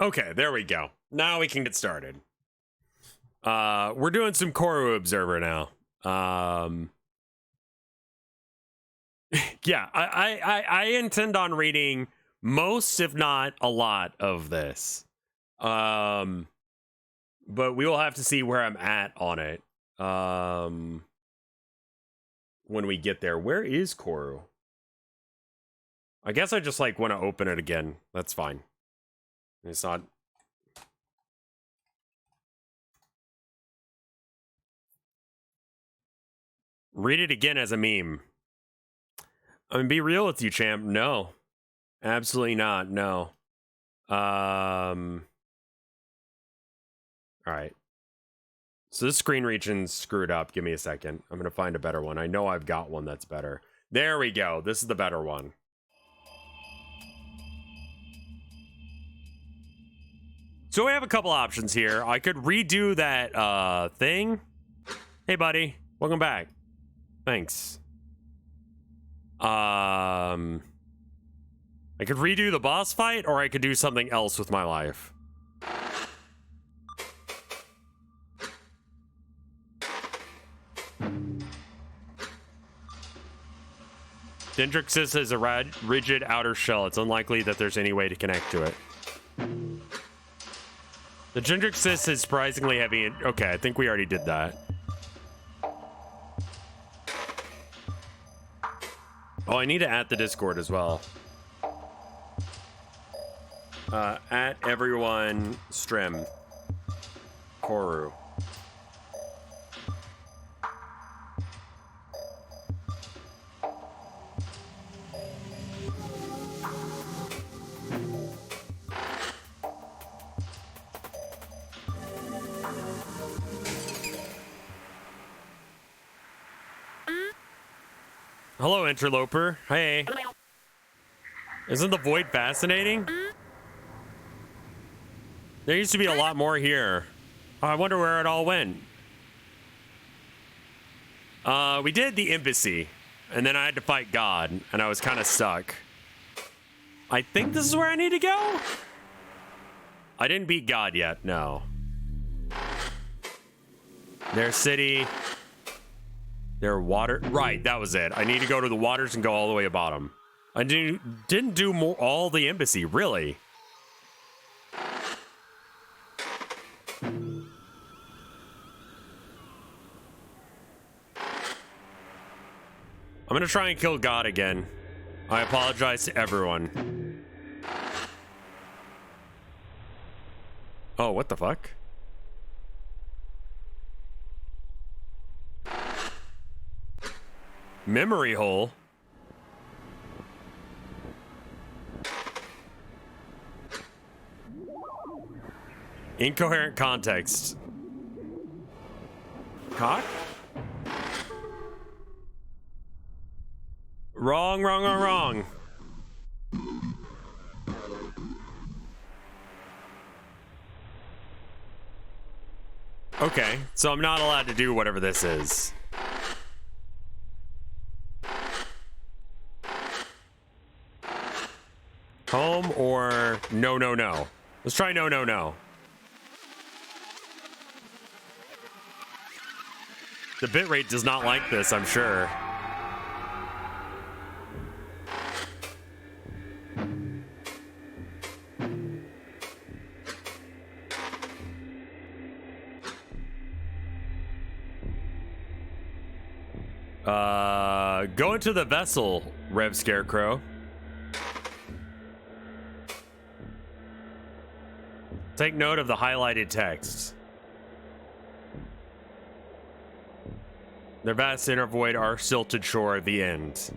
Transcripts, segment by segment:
Okay, there we go. Now we can get started. We're doing some Corru.Observer now. Yeah, I intend on reading most, if not a lot, of this. But we will have to see where I'm at on it. When we get there. Where is Corru? I guess I just like want to open it again. That's fine. It's not. Read it again as a meme. I mean, be real with you, champ. No. Absolutely not. No. All right. So this screen region's screwed up. Give me a second. I'm going to find a better one. I know I've got one that's better. There we go. This is the better one. So we have a couple options here. I could redo that thing. Hey, buddy. Welcome back. Thanks. I could redo the boss fight, or I could do something else with my life. Dendrixis is a rigid outer shell. It's unlikely that there's any way to connect to it. The Dendrixis is surprisingly heavy. Okay, I think we already did that. Oh, I need to add the Discord as well. At everyone stream. Corru. Hello, interloper. Hey. Isn't the void fascinating? There used to be a lot more here. Oh, I wonder where it all went. We did the embassy, and then I had to fight God, and I was kind of stuck. I think this is where I need to go? I didn't beat God yet, no. Their city. Their water. Right, that was it. I need to go to the waters and go all the way to bottom. I didn't do all the embassy, really. I'm gonna try and kill God again. I apologize to everyone. Oh, what the fuck? Memory hole. Incoherent context. Cock? Wrong, wrong, wrong, wrong. Okay, so I'm not allowed to do whatever this is. Home or no, no, no. Let's try no, no, no. The bitrate does not like this, I'm sure. Go into the vessel, RevScarecrow. Take note of the highlighted text. Their vast inner void, our silted shore, the end.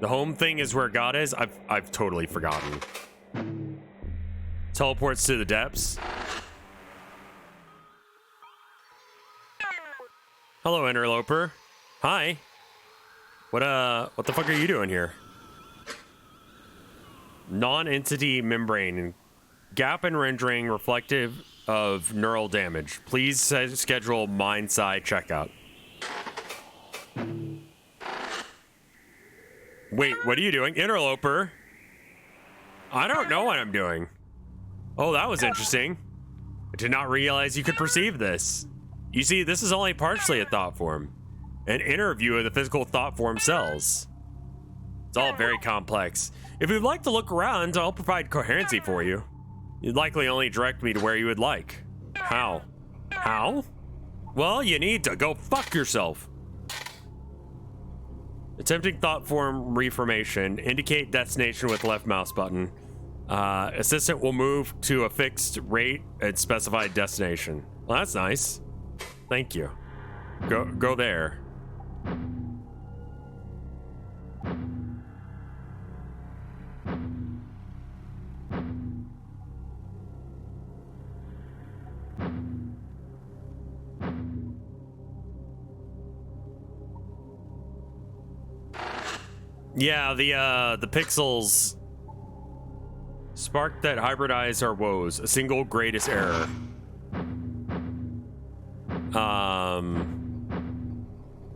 The home thing is where God is? I've totally forgotten. Teleports to the depths. Hello, interloper. Hi. What the fuck are you doing here? Non-entity membrane. Gap in rendering reflective of neural damage. Please schedule mind side checkup. Wait, what are you doing? Interloper. I don't know what I'm doing. Oh, that was interesting. I did not realize you could perceive this. You see, this is only partially a thought form. An inner view of the physical thought form cells. It's all very complex. If you'd like to look around, I'll provide coherency for you. You'd likely only direct me to where you would like. How? How? Well, you need to go fuck yourself. Attempting thought form reformation. Indicate destination with left mouse button. Assistant will move to a fixed rate at specified destination. Well, that's nice. Thank you. Go there. Yeah, the pixels spark that hybridize our woes. A single greatest error.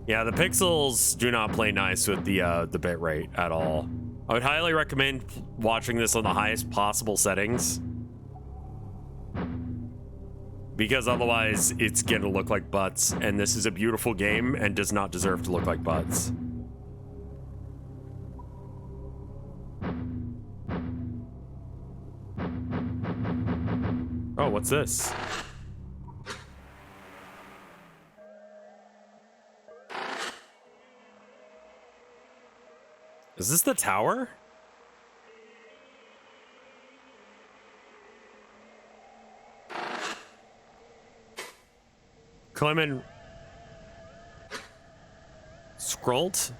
Yeah, the pixels do not play nice with the bit rate at all. I would highly recommend watching this on the highest possible settings, because otherwise it's gonna look like butts, and this is a beautiful game and does not deserve to look like butts. Oh, what's this? Is this the tower? Clement Scrolt?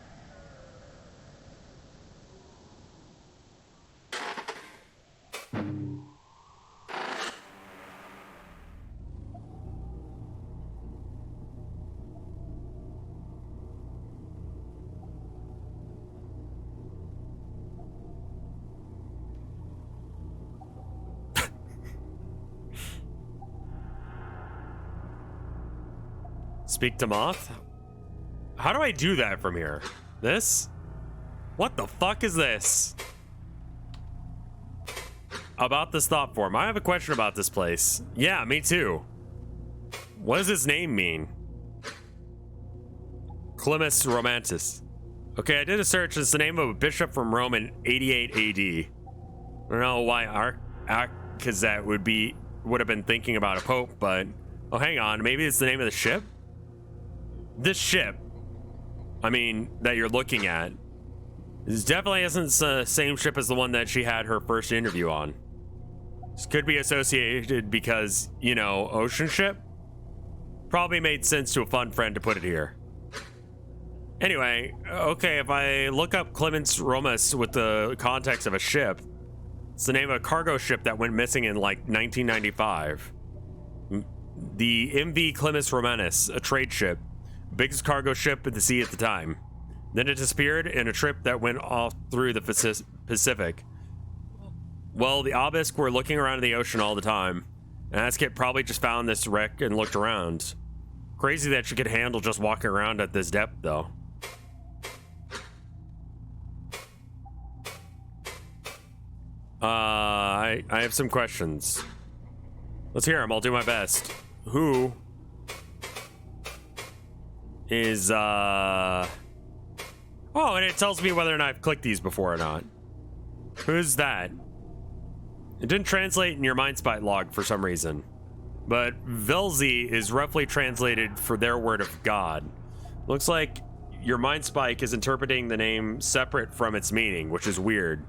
Speak to Moth? How do I do that from here? This? What the fuck is this? About this thought form. I have a question about this place. Yeah, me too. What does its name mean? Climus Romantis. Okay, I did a search. It's the name of a bishop from Rome in 88 AD. I don't know why Arcazet would have been thinking about a pope, but oh, hang on. Maybe it's the name of the ship? This ship, I mean, that you're looking at, this definitely isn't the same ship as the one that she had her first interview on. This could be associated because, you know, ocean ship? Probably made sense to a fun friend to put it here. Anyway, okay, if I look up Clemens Romus with the context of a ship, it's the name of a cargo ship that went missing in like 1995. The MV Clemens Romanus, a trade ship. Biggest cargo ship at the sea at the time. Then it disappeared in a trip that went off through the Pacific. Well, the Obelisk were looking around in the ocean all the time, and Askit probably just found this wreck and looked around. Crazy that she could handle just walking around at this depth, though. I have some questions. Let's hear them. I'll do my best. Who is oh, and it tells me whether or not I've clicked these before or not. Who's that? It didn't translate in your MindSpite log for some reason, but Velzi is roughly translated for their word of God. Looks like your MindSpike is interpreting the name separate from its meaning, which is weird.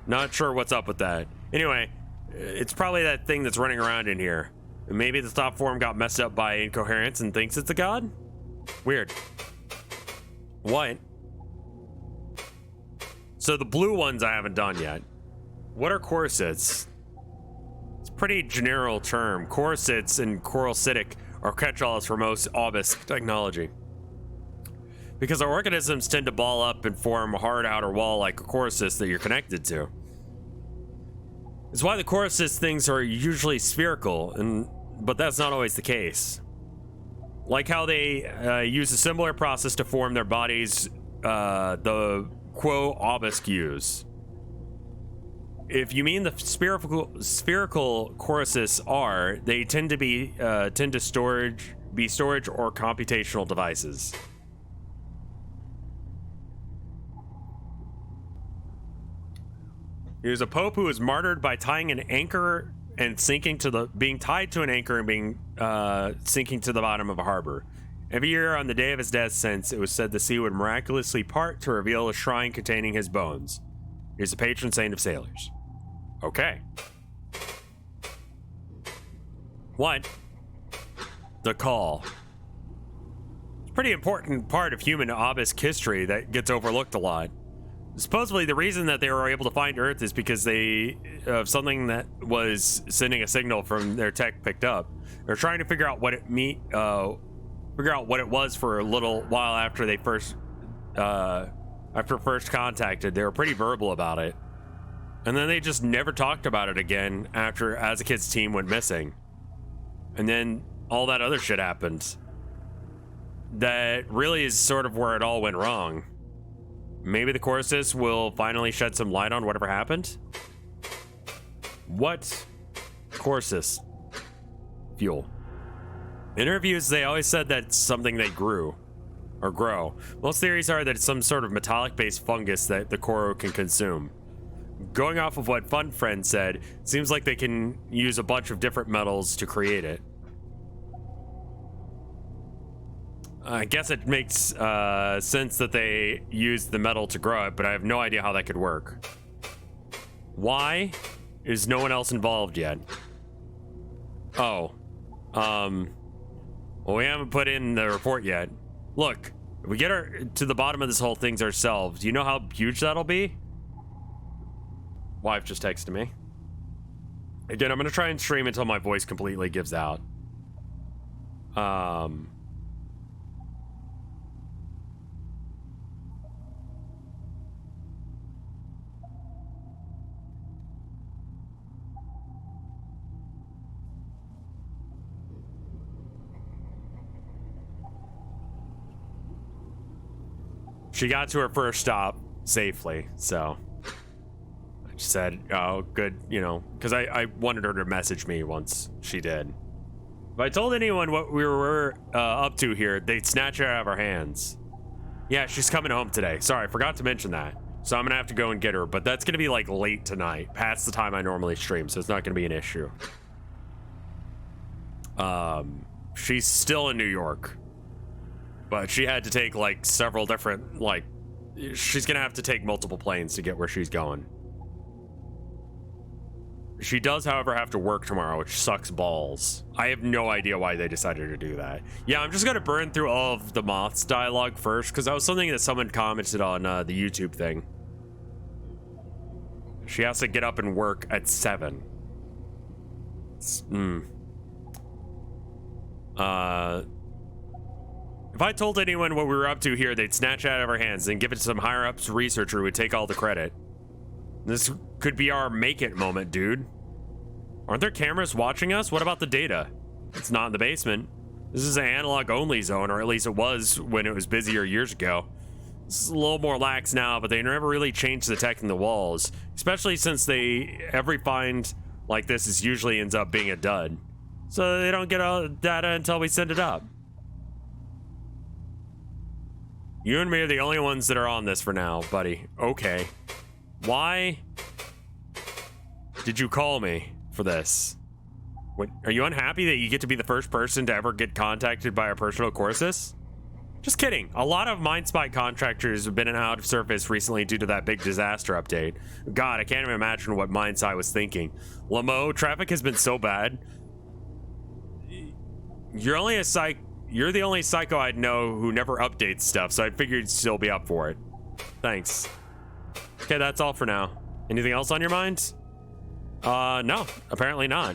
Not sure what's up with that. Anyway, it's probably that thing that's running around in here. Maybe the thought form got messed up by incoherence and thinks it's a god? Weird. What? So the blue ones I haven't done yet. What are corsets? It's a pretty general term. Corsets and coralcitic are catch-alls for most obelisk technology. Because our organisms tend to ball up and form a hard outer wall like a corset that you're connected to. It's why the corset things are usually spherical, but that's not always the case. Like how they use a similar process to form their bodies, the Quo obelisk use. if you mean the spherical Corus are, they tend to be storage or computational devices. He was a pope who was martyred by tying an anchor and being tied to an anchor and being sinking to the bottom of a harbor. Every year on the day of his death sentence, it was said the sea would miraculously part to reveal a shrine containing his bones. He is a patron saint of sailors. Okay. What? The call. It's a pretty important part of human obelisk history that gets overlooked a lot. Supposedly, the reason that they were able to find Earth is because something that was sending a signal from their tech picked up. They're trying to figure out what it was for a little while after they first contacted. They were pretty verbal about it, and then they just never talked about it again after As a Kid's team went missing, and then all that other shit happened. That really is sort of where it all went wrong. Maybe the Corus will finally shed some light on whatever happened. What? Corus fuel. In interviews, they always said that it's something they grow. Most theories are that it's some sort of metallic-based fungus that the Corru can consume. Going off of what Fun Friend said, it seems like they can use a bunch of different metals to create it. I guess it makes sense that they use the metal to grow it, but I have no idea how that could work. Why is no one else involved yet? Oh. Well, we haven't put in the report yet. Look, if we get to the bottom of this whole thing ourselves, do you know how huge that'll be? Wife just texted me. Again, I'm going to try and stream until my voice completely gives out. She got to her first stop safely, so I just said, oh, good, you know, because I wanted her to message me once she did. If I told anyone what we were up to here, they'd snatch her out of our hands. Yeah, she's coming home today. Sorry, I forgot to mention that. So I'm going to have to go and get her, but that's going to be like late tonight, past the time I normally stream, so it's not going to be an issue. She's still in New York. But she had to take like several different, like, she's gonna have to take multiple planes to get where she's going. She does, however, have to work tomorrow, which sucks balls. I have no idea why they decided to do that. Yeah, I'm just gonna burn through all of the Moth's dialogue first, because that was something that someone commented on the YouTube thing. She has to get up and work at 7. If I told anyone what we were up to here, they'd snatch it out of our hands and give it to some higher-ups researcher who would take all the credit. This could be our make it moment, dude. Aren't there cameras watching us? What about the data? It's not in the basement. This is an analog-only zone, or at least it was when it was busier years ago. It's a little more lax now, but they never really changed the tech in the walls, especially since every find like this usually ends up being a dud. So they don't get all the data until we send it up. You and me are the only ones that are on this for now, buddy. Okay. Why did you call me for this? What, are you unhappy that you get to be the first person to ever get contacted by a personal Corus? Just kidding. A lot of MineSpy contractors have been out of service recently due to that big disaster update. God, I can't even imagine what MineSpy was thinking. Lamo, traffic has been so bad. You're the only psycho I'd know who never updates stuff, so I figured you'd still be up for it. Thanks. Okay, that's all for now. Anything else on your mind? No, apparently not.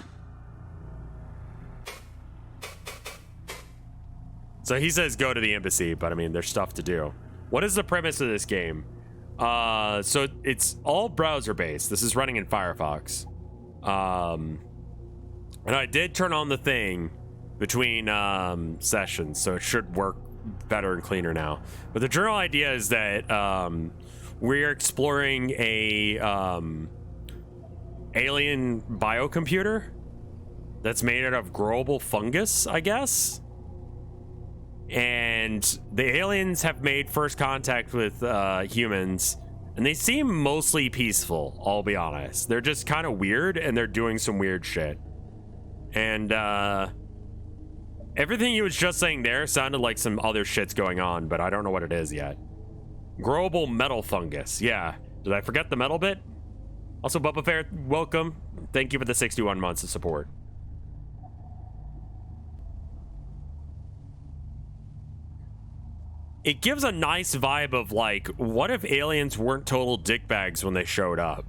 So he says go to the embassy, but I mean, there's stuff to do. What is the premise of this game? So it's all browser-based. This is running in Firefox. And I did turn on the thing between sessions, so it should work better and cleaner now. But the general idea is that we're exploring a alien biocomputer that's made out of growable fungus, I guess. And the aliens have made first contact with humans, and they seem mostly peaceful, I'll be honest. They're just kind of weird, and they're doing some weird shit. And everything he was just saying there sounded like some other shit's going on, but I don't know what it is yet. Growable metal fungus. Yeah. Did I forget the metal bit? Also, Bubba Fair, welcome. Thank you for the 61 months of support. It gives a nice vibe of like, what if aliens weren't total dickbags when they showed up,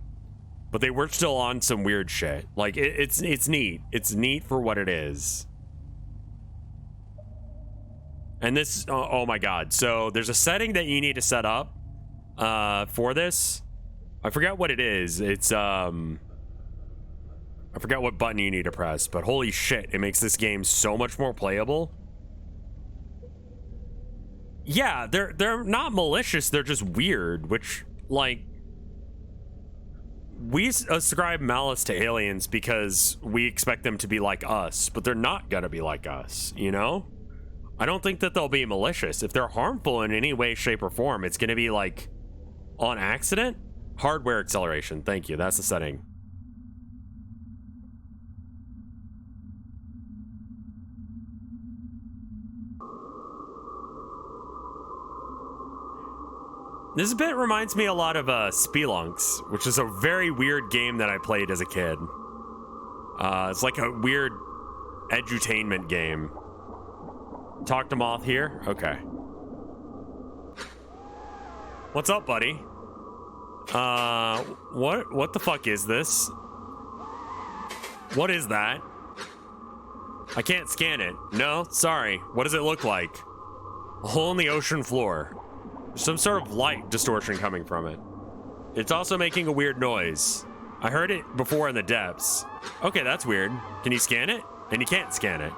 but they were still on some weird shit? Like, it's neat. It's neat for what it is. And this, oh my god. So there's a setting that you need to set up for this. I forget what it is. It's, I forget what button you need to press, but holy shit, it makes this game so much more playable. Yeah, they're not malicious, they're just weird, which, like, we ascribe malice to aliens because we expect them to be like us, but they're not gonna be like us, you know? I don't think that they'll be malicious. If they're harmful in any way, shape, or form, it's gonna be, like, on accident. Hardware acceleration, thank you, that's the setting. This bit reminds me a lot of Spelunks, which is a very weird game that I played as a kid. It's like a weird edutainment game. Talk to Moth here? Okay. What's up, buddy? What the fuck is this? What is that? I can't scan it. No, sorry. What does it look like? A hole in the ocean floor. Some sort of light distortion coming from it. It's also making a weird noise. I heard it before in the depths. Okay, that's weird. Can you scan it? And you can't scan it.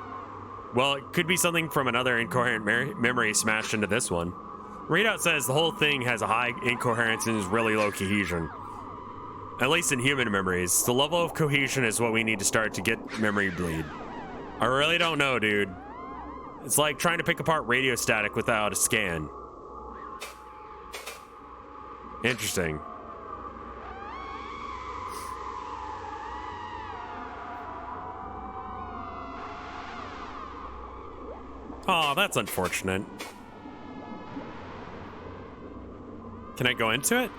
Well, it could be something from another incoherent memory smashed into this one. Readout says the whole thing has a high incoherence and is really low cohesion. At least in human memories. The level of cohesion is what we need to start to get memory bleed. I really don't know, dude. It's like trying to pick apart radio static without a scan. Interesting. Oh, that's unfortunate. Can I go into it?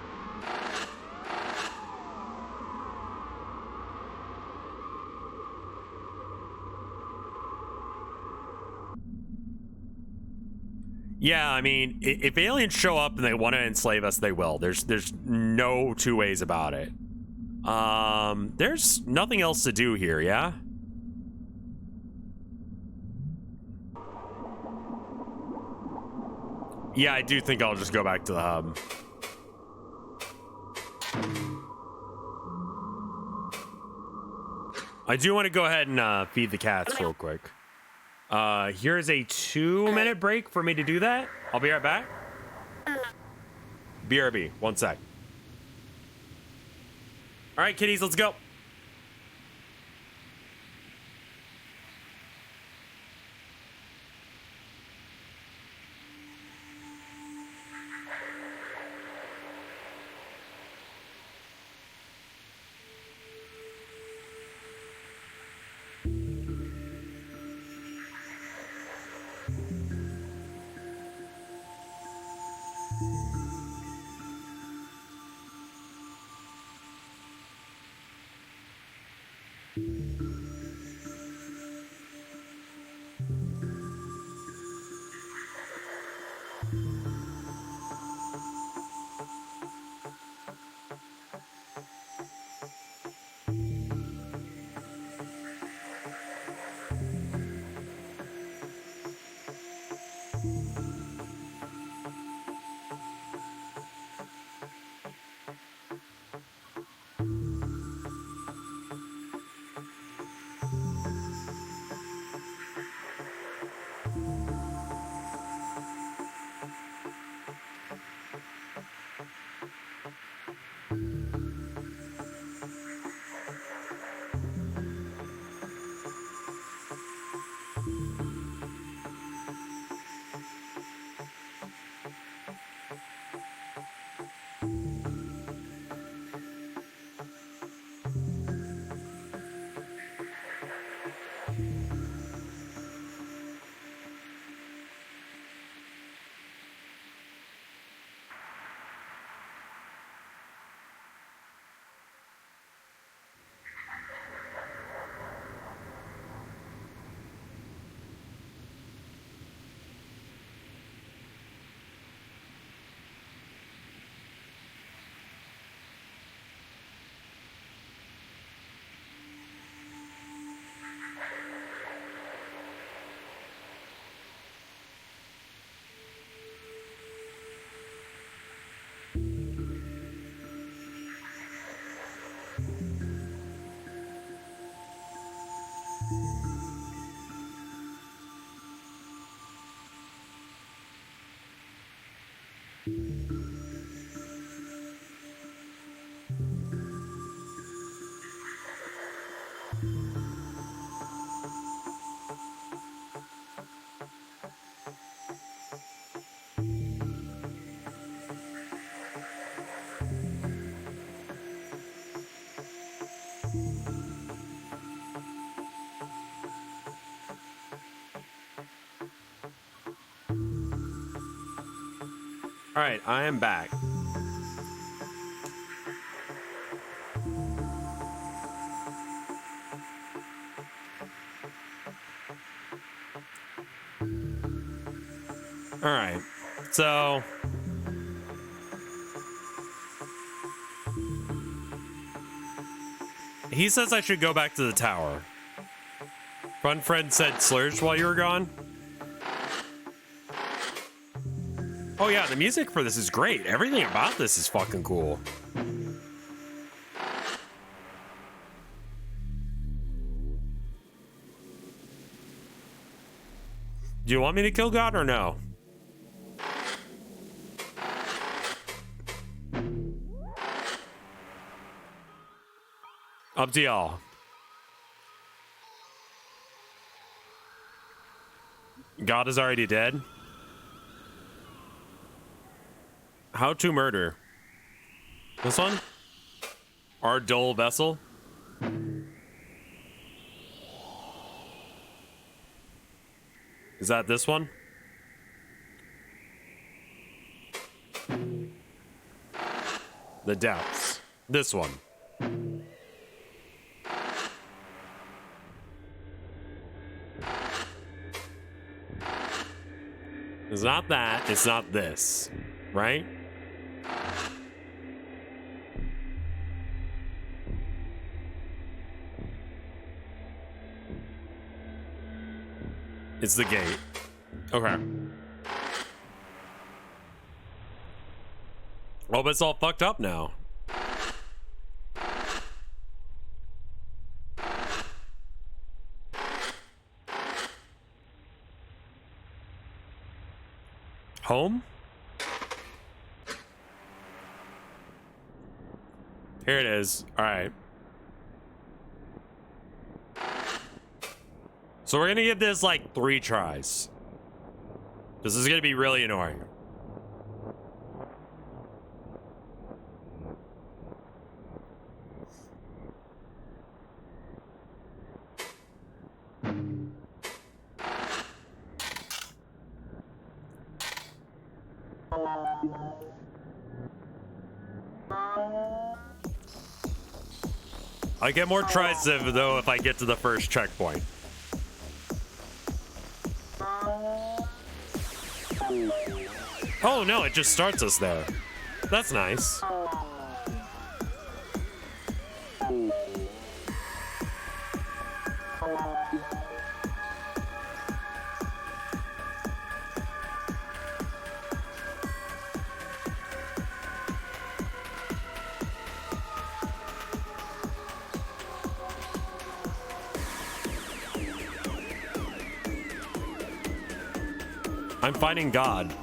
Yeah, I mean, if aliens show up and they want to enslave us, they will. There's no two ways about it. There's nothing else to do here, yeah? Yeah, I do think I'll just go back to the hub. I do want to go ahead and feed the cats real quick. Here's a 2-minute break for me to do that. I'll be right back. BRB, 1 sec. All right, kitties, let's go. All right, I am back. All right, so he says I should go back to the tower. Fun friend said slurs while you were gone. Oh yeah, the music for this is great. Everything about this is fucking cool. Do you want me to kill God or no? Up to y'all. God is already dead. How to murder. This one? Our dull vessel. Is that this one? The depths. This one. It's not that, it's not this, right? It's the gate. Okay. Oh, but it's all fucked up now. Home? Here it is. All right. So we're gonna give this like 3 tries. This is gonna be really annoying. I get more tries though if I get to the first checkpoint. Oh no, it just starts us there. That's nice. I'm fighting God.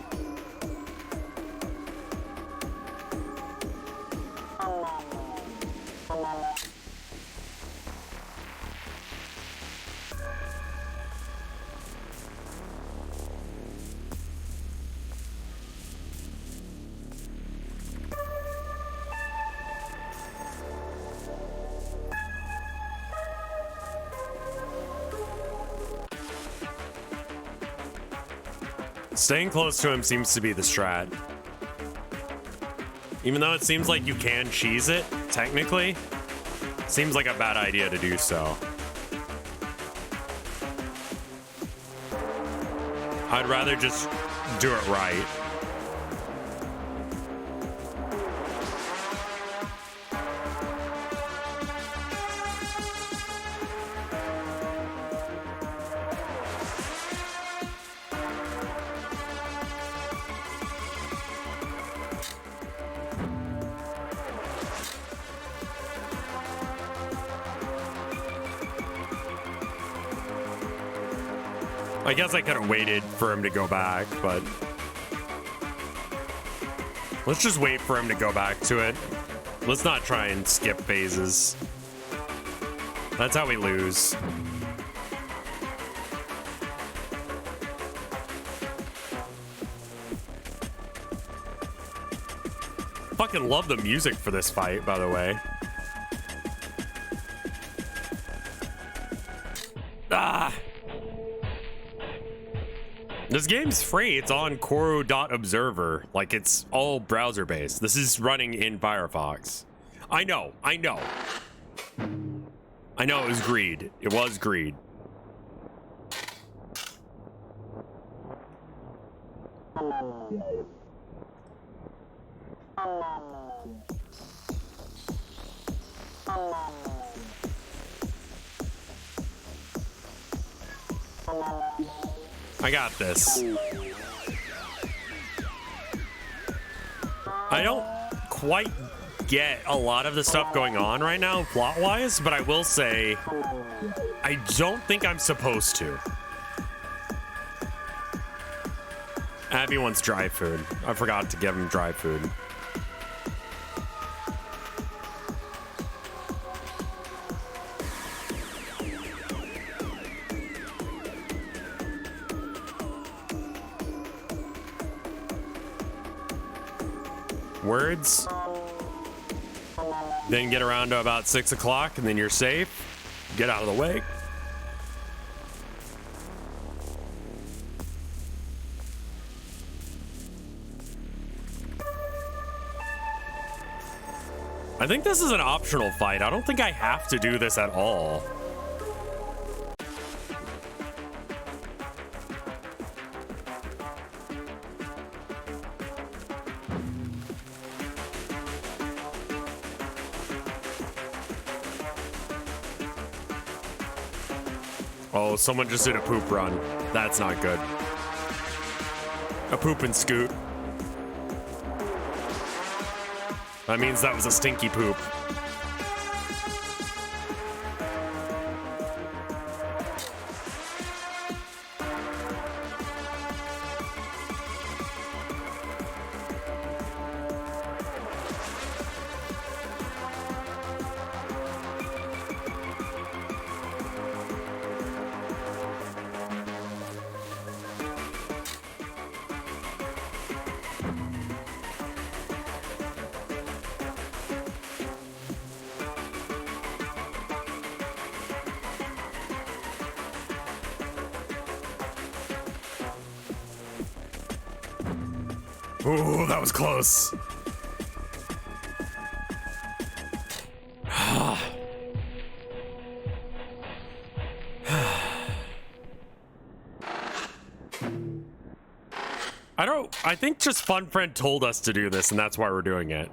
Staying close to him seems to be the strat. Even though it seems like you can cheese it, technically, seems like a bad idea to do so. I'd rather just do it right. I guess I could have waited for him to go back, but Let's just wait for him to go back to it. Let's not try and skip phases. That's how we lose. Fucking love the music for this fight, by the way. Ah! This game's free. It's on Corru.Observer. Like, it's all browser-based. This is running in Firefox. I know. I know it was greed. It was greed. I got this. I don't quite get a lot of the stuff going on right now plot-wise, but I will say I don't think I'm supposed to. Abby wants dry food. I forgot to give him dry food. Words. Then get around to about 6 o'clock and then you're safe. Get out of the way. I think this is an optional fight. I don't think I have to do this at all. Oh, someone just did a poop run. That's not good. A poop and scoot. That means that was a stinky poop. Ooh, that was close. I think just Fun Friend told us to do this, and that's why we're doing it.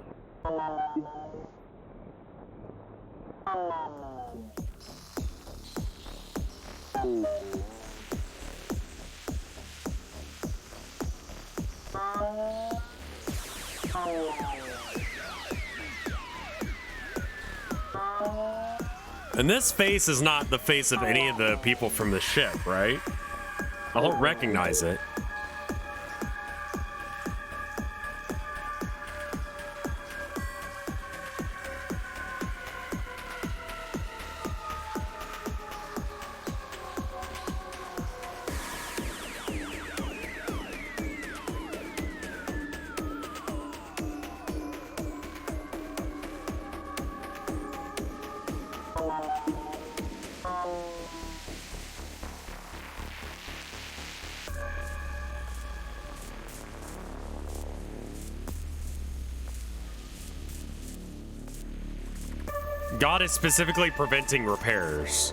And this face is not the face of any of the people from the ship, right? I don't recognize it. God is specifically preventing repairs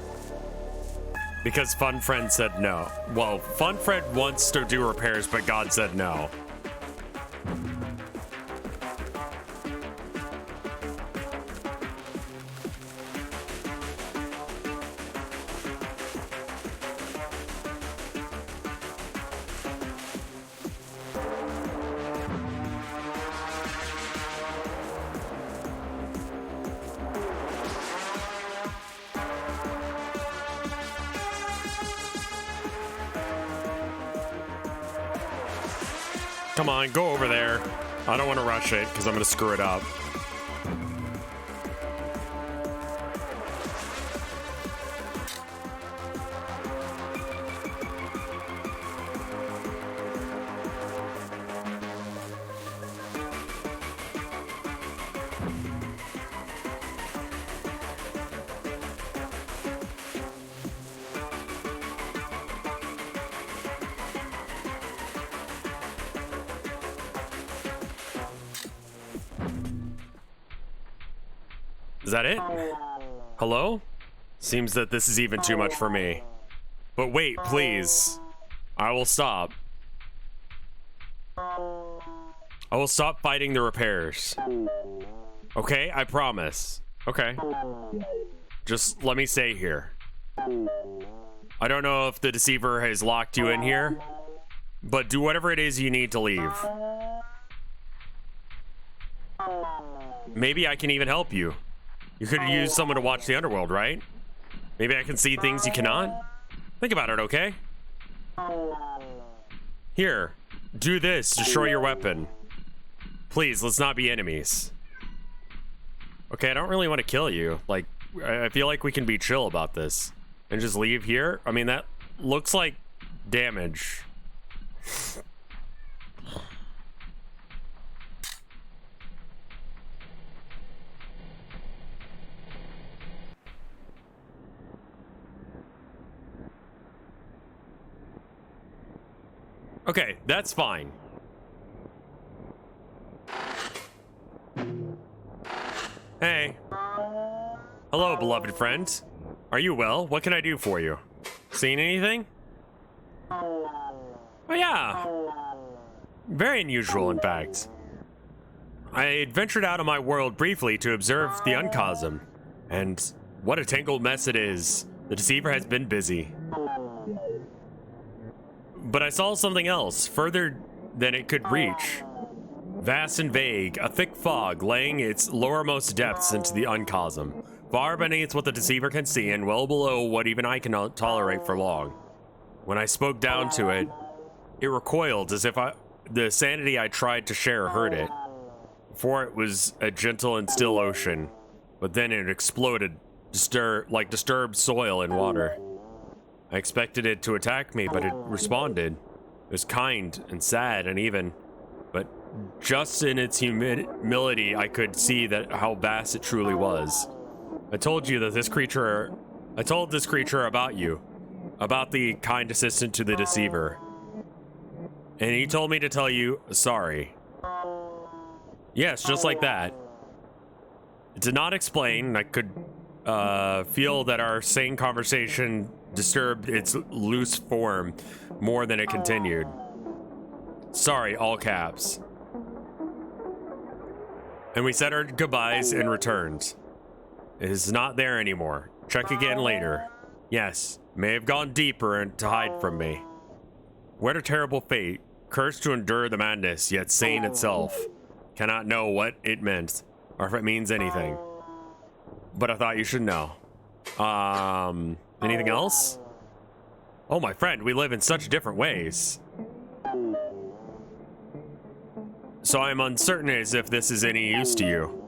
because Fun Friend said no. Well, Fun Friend wants to do repairs, but God said no. Come on, go over there. I don't want to rush it because I'm going to screw it up. Is that it? Hello? Seems that this is even too much for me. But wait, please. I will stop. I will stop fighting the repairs. Okay, I promise. Okay. Just let me stay here. I don't know if the deceiver has locked you in here, but do whatever it is you need to leave. Maybe I can even help you. You could use someone to watch the underworld, right? Maybe I can see things you cannot? Think about it, okay? Here, do this. Destroy your weapon. Please, let's not be enemies. Okay, I don't really want to kill you. Like, I feel like we can be chill about this. And just leave here? I mean, that looks like damage. Okay, that's fine. Hey. Hello, beloved friend. Are you well? What can I do for you? Seen anything? Oh, yeah. Very unusual, in fact. I ventured out of my world briefly to observe the uncosm. And what a tangled mess it is. The deceiver has been busy. But I saw something else, further than it could reach. Vast and vague, a thick fog laying its lowermost depths into the uncosm, far beneath what the deceiver can see and well below what even I cannot tolerate for long. When I spoke down to it, it recoiled as if the sanity I tried to share hurt it. Before it was a gentle and still ocean, but then it exploded, like disturbed soil and water. I expected it to attack me, but it responded. It was kind and sad and even, but just in its humility, I could see that how vast it truly was. I told this creature about you, about the kind assistant to the deceiver. And he told me to tell you sorry. Yes, just like that. It did not explain. I could feel that our sane conversation disturbed its loose form more than it continued. Sorry, all caps. And we said our goodbyes and returned. It is not there anymore. Check again later. Yes, may have gone deeper and to hide from me. What a terrible fate. Cursed to endure the madness, yet sane itself. Cannot know what it meant, or if it means anything. But I thought you should know. Anything else? Oh, my friend, we live in such different ways. So I'm uncertain as if this is any use to you.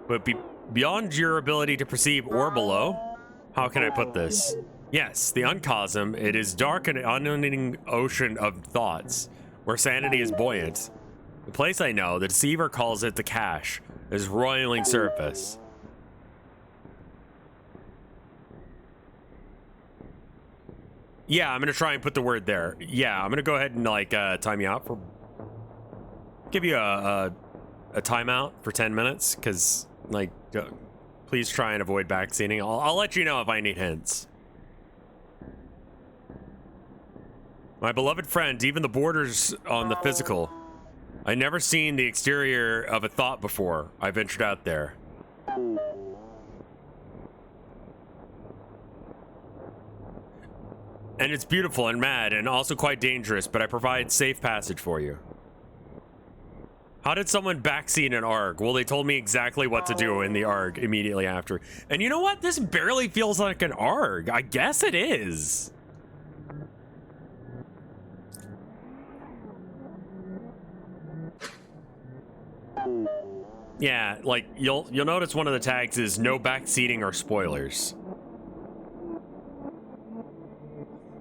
But beyond your ability to perceive or below, how can I put this? Yes, the uncosm, it is dark and unending ocean of thoughts, where sanity is buoyant. The place I know, the deceiver calls it the cache, is roiling surface. Yeah, I'm gonna try and put the word there. Yeah, I'm gonna go ahead and like time you out for, give you a timeout for 10 minutes, because like, please try and avoid backseating. I'll let you know if I need hints. My beloved friend, even the borders on the physical. I never seen the exterior of a thought before I ventured out there. And it's beautiful and mad and also quite dangerous, but I provide safe passage for you. How did someone backseat an ARG? Well, they told me exactly what to do in the ARG immediately after. And you know what? This barely feels like an ARG. I guess it is. Yeah, like you'll notice one of the tags is no backseating or spoilers.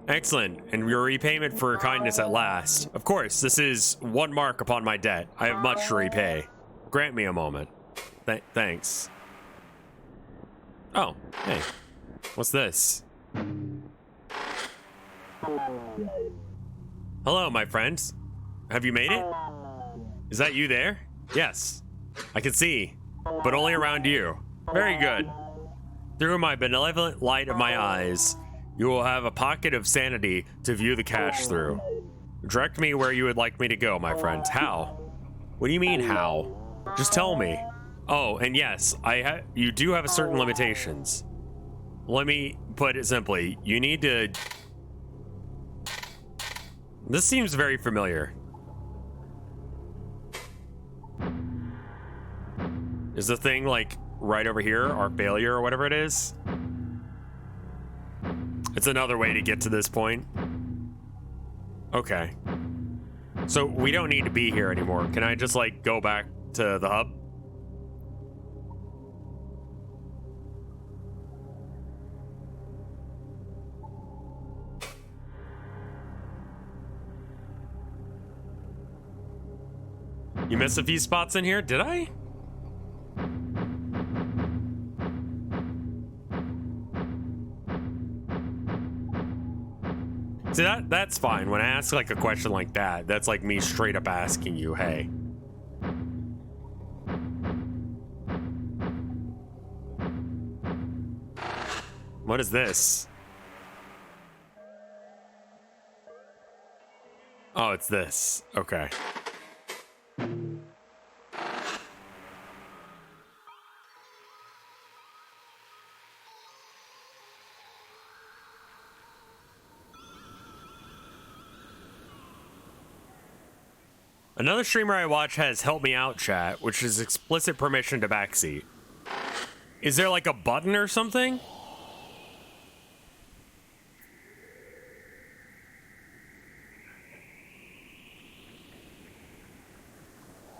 Excellent, and your repayment for kindness at last. Of course, this is one mark upon my debt. I have much to repay. Grant me a moment. Thanks. Oh, hey. What's this? Hello, my friends. Have you made it? Is that you there? Yes. I can see, but only around you. Very good. Through my benevolent light of my eyes, you will have a pocket of sanity to view the cash through. Direct me where you would like me to go, my friends. How? What do you mean, how? Just tell me. Oh, and yes, you do have certain limitations. Let me put it simply. You need to... This seems very familiar. Is the thing, like, right over here, our failure or whatever it is? It's another way to get to this point. Okay. So we don't need to be here anymore. Can I just, like, go back to the hub? You missed a few spots in here, did I? See, that's fine. When I ask like a question like that, that's like me straight up asking you, hey. What is this? Oh, it's this. Okay. Another streamer I watch has help me out chat, which is explicit permission to backseat. Is there like a button or something?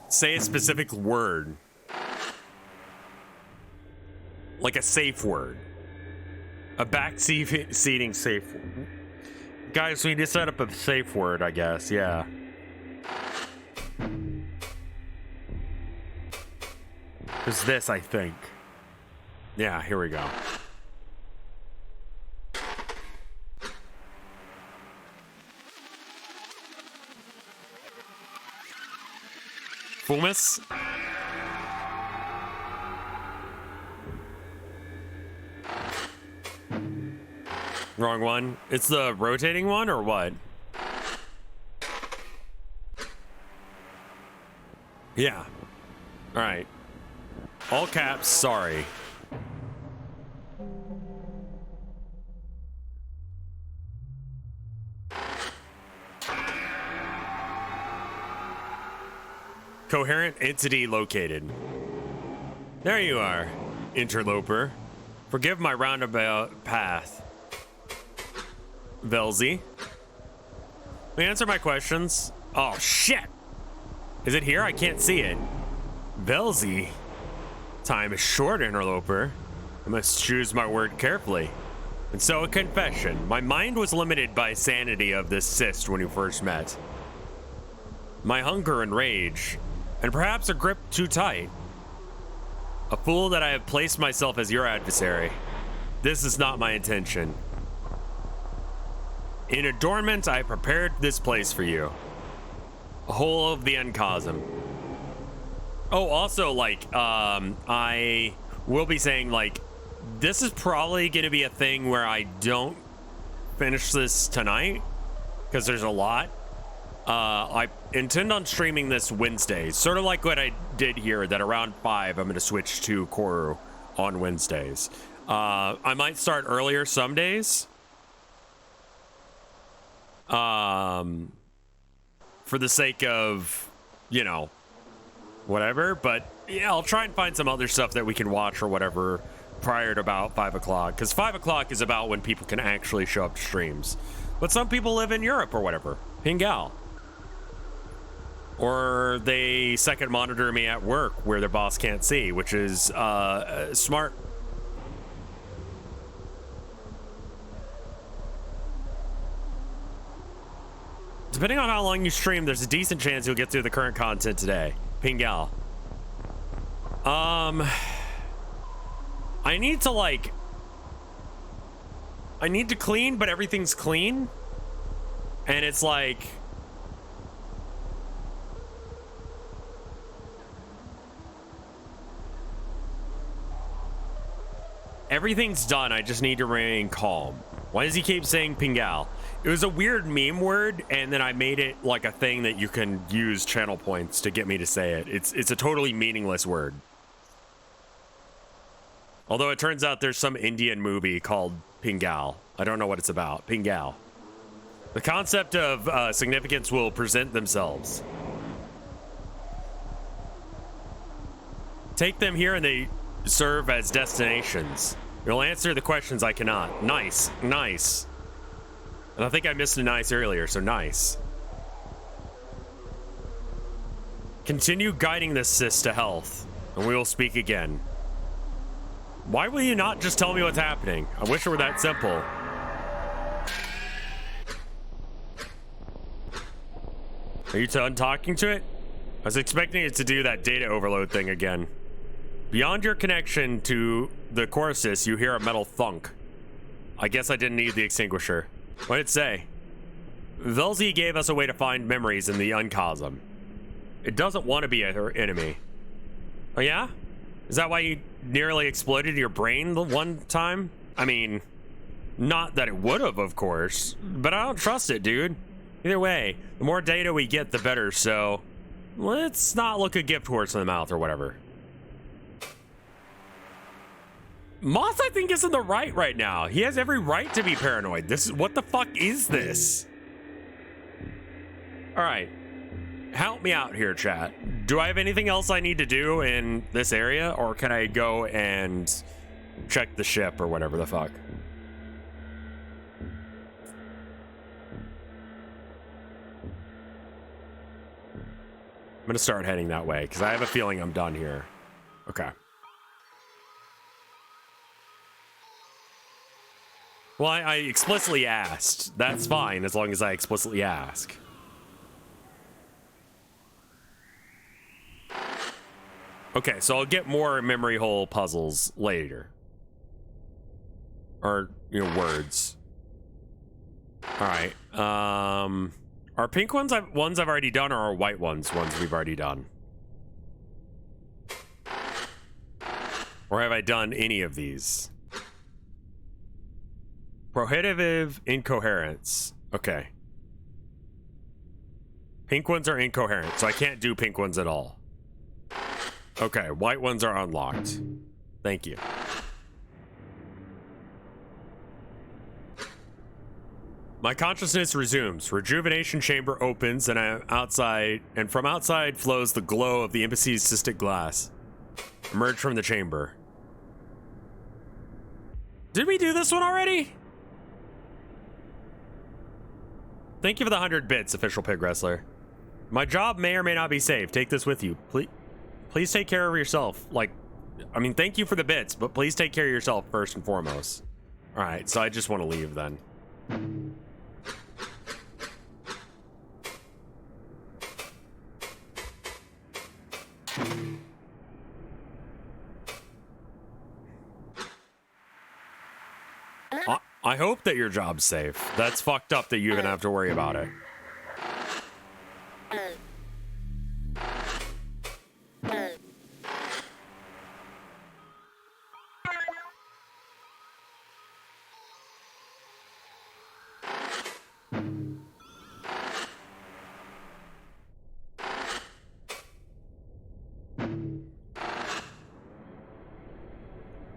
Say a specific word. Like a safe word. A backseating safe word. Guys, we need to set up a safe word, I guess, yeah. There's this, I think. Yeah, here we go. Fumus? Wrong one. It's the rotating one or what? Yeah. All right. All caps, sorry. Coherent entity located. There you are, interloper. Forgive my roundabout path. Velzy. May I answer my questions? Oh, shit! Is it here? I can't see it. Velzy. Time is short, interloper. I must choose my word carefully. And so a confession. My mind was limited by sanity of this cyst when we first met. My hunger and rage, and perhaps a grip too tight. A fool that I have placed myself as your adversary. This is not my intention. In adornment, I prepared this place for you. A whole of the uncosm. Oh, also, like, I will be saying, like, this is probably going to be a thing where I don't finish this tonight, because there's a lot. I intend on streaming this Wednesday, sort of like what I did here, that around 5, I'm going to switch to Corru on Wednesdays. I might start earlier some days. For the sake of, you know, whatever, but yeah, I'll try and find some other stuff that we can watch or whatever prior to about 5 o'clock, because 5 o'clock is about when people can actually show up to streams. But some people live in Europe or whatever. Pingal. Or they second monitor me at work where their boss can't see, which is smart. Depending on how long you stream, there's a decent chance you'll get through the current content today. Pingal. I need to clean, but everything's clean. And it's like... everything's done. I just need to remain calm. Why does he keep saying Pingal? It was a weird meme word, and then I made it like a thing that you can use channel points to get me to say it. It's a totally meaningless word. Although it turns out there's some Indian movie called Pingal. I don't know what it's about. Pingal. The concept of significance will present themselves. Take them here and they serve as destinations. You'll answer the questions I cannot. Nice, nice. And I think I missed a nice earlier, so nice. Continue guiding this sis to health, and we will speak again. Why will you not just tell me what's happening? I wish it were that simple. Are you done talking to it? I was expecting it to do that data overload thing again. Beyond your connection to the Coruscant, you hear a metal thunk. I guess I didn't need the extinguisher. What did it say? Velzy gave us a way to find memories in the Uncosm. It doesn't want to be our enemy. Oh yeah? Is that why you nearly exploded your brain the one time? I mean, not that it would have, of course, but I don't trust it, dude. Either way, the more data we get, the better, so let's not look a gift horse in the mouth or whatever. Moth, I think, is in the right now. He has every right to be paranoid. What the fuck is this? All right. Help me out here, chat. Do I have anything else I need to do in this area, or can I go and check the ship or whatever the fuck? I'm gonna start heading that way because I have a feeling I'm done here. Okay. Well, I explicitly asked. That's fine as long as I explicitly ask. Okay, so I'll get more memory hole puzzles later. Or, words. All right. Are pink ones I've already done, or are white ones we've already done? Or have I done any of these? Prohibitive incoherence. Okay. Pink ones are incoherent, so I can't do pink ones at all. Okay, white ones are unlocked. Thank you. My consciousness resumes. Rejuvenation chamber opens, and I'm outside, and from outside flows the glow of the embassy's cystic glass. Emerge from the chamber. Did we do this one already? Thank you for the 100 bits, official pig wrestler. My job may or may not be safe. Take this with you. Please take care of yourself. Thank you for the bits, but please take care of yourself first and foremost. All right, so I just want to leave then. I hope that your job's safe. That's fucked up that you're gonna have to worry about it.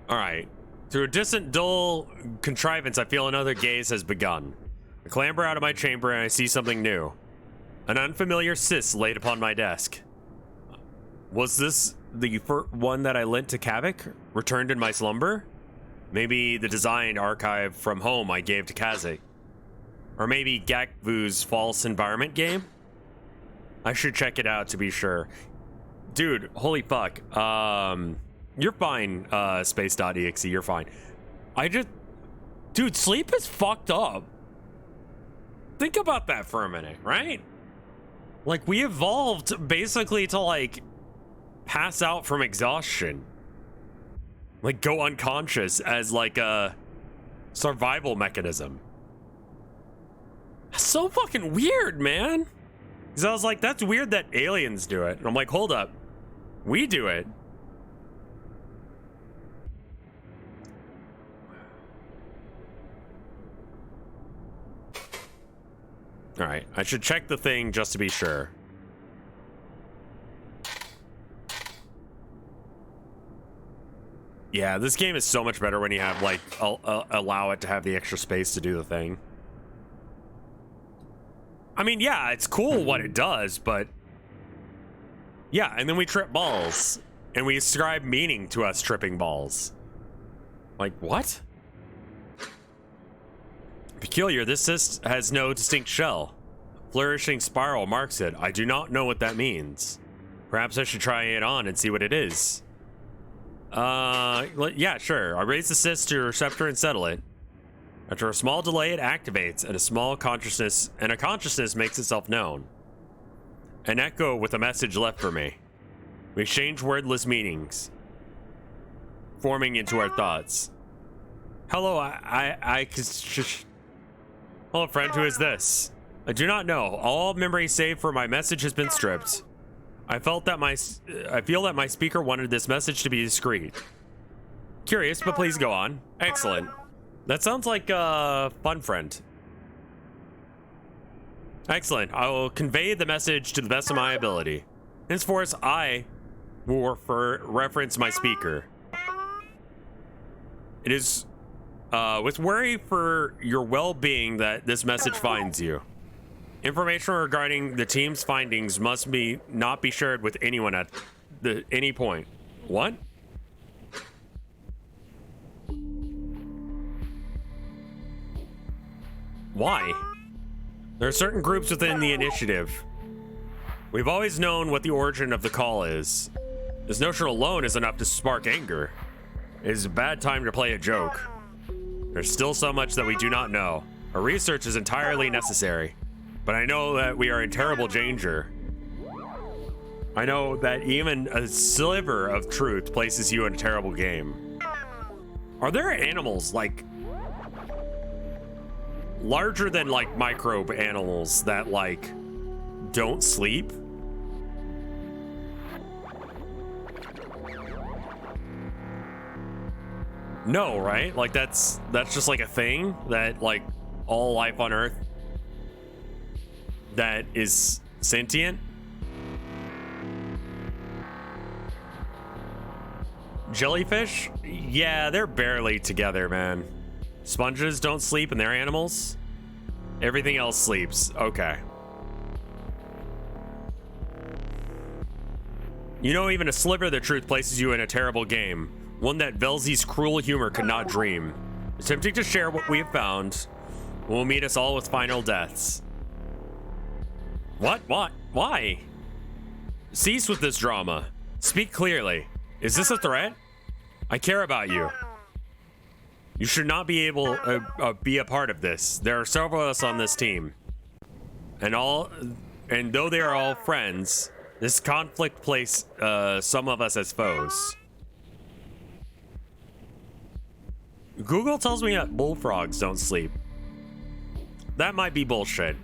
All right. Through a distant, dull contrivance, I feel another gaze has begun. I clamber out of my chamber and I see something new. An unfamiliar cyst laid upon my desk. Was this the one that I lent to Kavik, returned in my slumber? Maybe the design archived from home I gave to Kazik. Or maybe Gakvu's false environment game? I should check it out to be sure. Dude, holy fuck. You're fine, space.exe, you're fine. Dude, sleep is fucked up. Think about that for a minute, right? Like, we evolved basically to, like, pass out from exhaustion. Like, go unconscious as, like, a survival mechanism. That's so fucking weird, man. Because I was like, that's weird that aliens do it. And I'm like, hold up. We do it. All right, I should check the thing just to be sure. Yeah, this game is so much better when you have, like, allow it to have the extra space to do the thing. I mean, yeah, it's cool what it does, but... Yeah, and then we trip balls. And we ascribe meaning to us tripping balls. Like, what? Peculiar, this cyst has no distinct shell. Flourishing spiral marks it. I do not know what that means. Perhaps I should try it on and see what it is. Yeah, sure. I raise the cyst to a receptor and settle it. After a small delay, it activates, and a consciousness makes itself known. An echo with a message left for me. We exchange wordless meanings, forming into our thoughts. Hello, hello, friend, who is this? I do not know. All memory save for my message has been stripped. I feel that my speaker wanted this message to be discreet. Curious, but please go on. Excellent. That sounds like a fun friend. Excellent. I will convey the message to the best of my ability. Henceforth, I will reference my speaker. It is with worry for your well-being that this message finds you. Information regarding the team's findings must not be shared with anyone at any point. What? Why? There are certain groups within the initiative. We've always known what the origin of the call is. This notion alone is enough to spark anger. It is a bad time to play a joke. There's still so much that we do not know. Our research is entirely necessary, but I know that we are in terrible danger. I know that even a sliver of truth places you in a terrible game. Are there animals, like, larger than, like, microbe animals that, like, don't sleep? No, right? Like, that's just like a thing that, like, all life on Earth that is sentient. Jellyfish? Yeah, they're barely together, man. Sponges don't sleep and they're animals. Everything else sleeps. Okay. You know, even a sliver of the truth places you in a terrible game. One that Velzy's cruel humor could not dream. Attempting to share what we have found will meet us all with final deaths. What? Why? Cease with this drama. Speak clearly. Is this a threat? I care about you. You should not be able to be a part of this. There are several of us on this team. And though they are all friends, this conflict placed some of us as foes. Google tells me that bullfrogs don't sleep. That might be bullshit.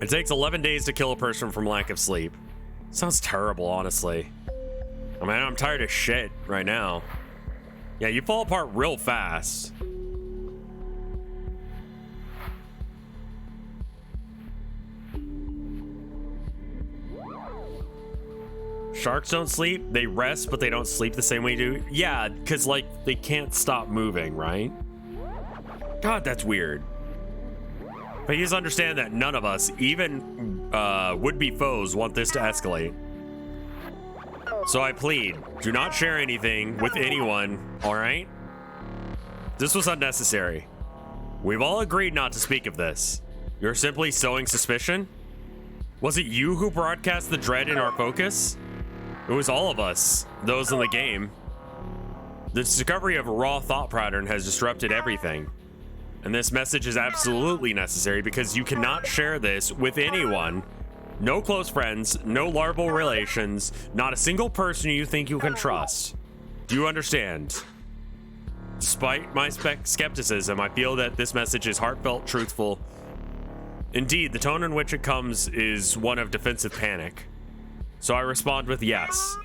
It takes 11 days to kill a person from lack of sleep. Sounds terrible, honestly. I mean, I'm tired of shit right now. Yeah, you fall apart real fast. Sharks don't sleep. They rest, but they don't sleep the same way you do. Yeah, because, like, they can't stop moving, right? God, that's weird. But you just understand that none of us, even would-be foes, want this to escalate. So I plead, do not share anything with anyone, alright? This was unnecessary. We've all agreed not to speak of this. You're simply sowing suspicion? Was it you who broadcast the dread in our focus? It was all of us, those in the game. The discovery of a raw thought pattern has disrupted everything. And this message is absolutely necessary because you cannot share this with anyone. No close friends, no larval relations, not a single person you think you can trust. Do you understand? Despite my skepticism, I feel that this message is heartfelt, truthful. Indeed, the tone in which it comes is one of defensive panic. So I respond with yes.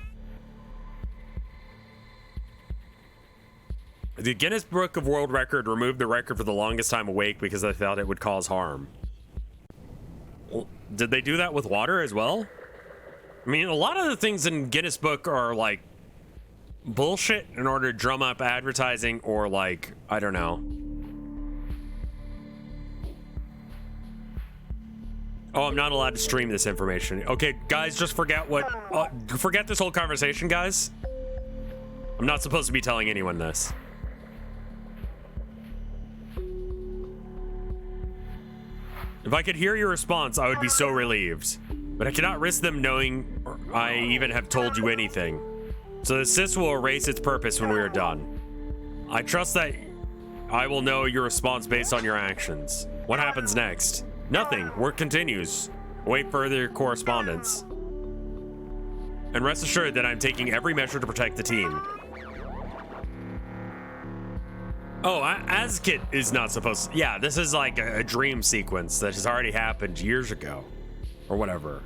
The Guinness Book of World Record removed the record for the longest time awake because they thought it would cause harm. Well, did they do that with water as well? I mean, a lot of the things in Guinness Book are like bullshit in order to drum up advertising or like, I don't know. Oh, I'm not allowed to stream this information. Okay, guys, just forget forget this whole conversation, guys. I'm not supposed to be telling anyone this. If I could hear your response, I would be so relieved. But I cannot risk them knowing I even have told you anything. So the cyst will erase its purpose when we are done. I trust that I will know your response based on your actions. What happens next? Nothing. Work continues. Await further correspondence. And rest assured that I'm taking every measure to protect the team. Oh, Azkit is not supposed to... Yeah, this is like a dream sequence that has already happened years ago. Or whatever.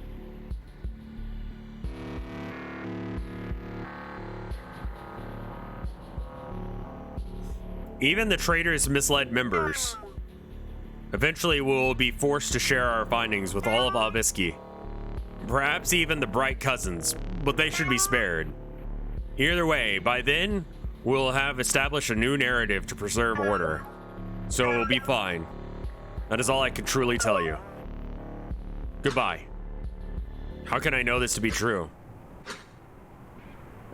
Even the traitors misled members. Eventually, we'll be forced to share our findings with all of Albiski. Perhaps even the Bright Cousins, but they should be spared. Either way, by then, we'll have established a new narrative to preserve order. So we'll be fine. That is all I can truly tell you. Goodbye. How can I know this to be true?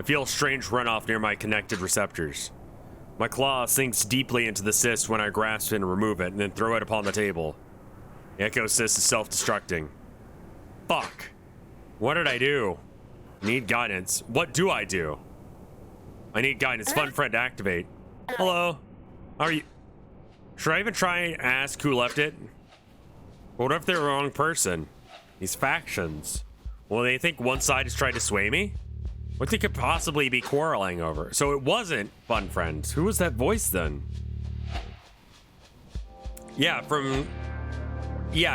I feel a strange runoff near my connected receptors. My claw sinks deeply into the cyst when I grasp and remove it and then throw it upon the table. The Echo cyst is self-destructing. Fuck. What did I do? Need guidance. What do I do? I need guidance. Fun friend activate. Hello. How are you? Should I even try and ask who left it? What if they're the wrong person? These factions. Well, they think one side is trying to sway me? What they could possibly be quarreling over? So it wasn't Fun Friends. Who was that voice then? Yeah,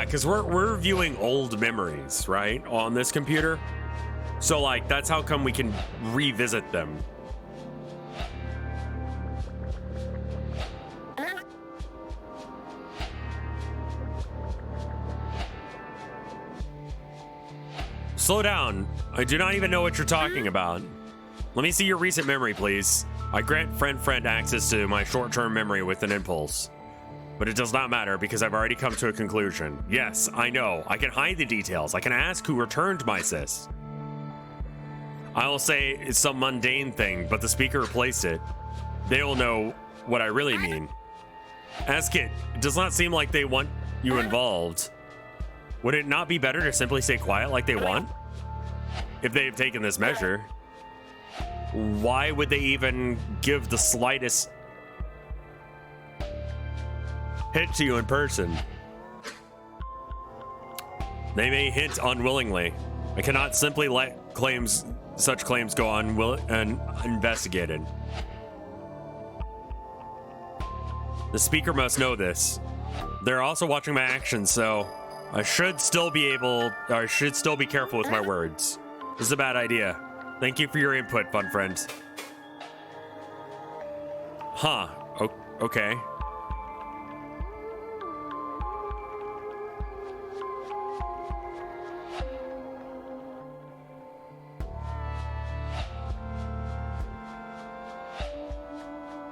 because we're viewing old memories, right? On this computer. So like, that's how come we can revisit them. Slow down. I do not even know what you're talking about. Let me see your recent memory, please. I grant friend access to my short-term memory with an impulse. But it does not matter because I've already come to a conclusion. Yes, I know. I can hide the details. I can ask who returned my cyst. I will say it's some mundane thing, but the speaker replaced it. They will know what I really mean. Ask it. It does not seem like they want you involved. Would it not be better to simply stay quiet like they want? If they've taken this measure, why would they even give the slightest hint to you in person? They may hint unwillingly. I cannot simply let such claims go uninvestigated. The speaker must know this. They're also watching my actions, so I should still be careful with my words. This is a bad idea. Thank you for your input, fun friend. Huh. Okay.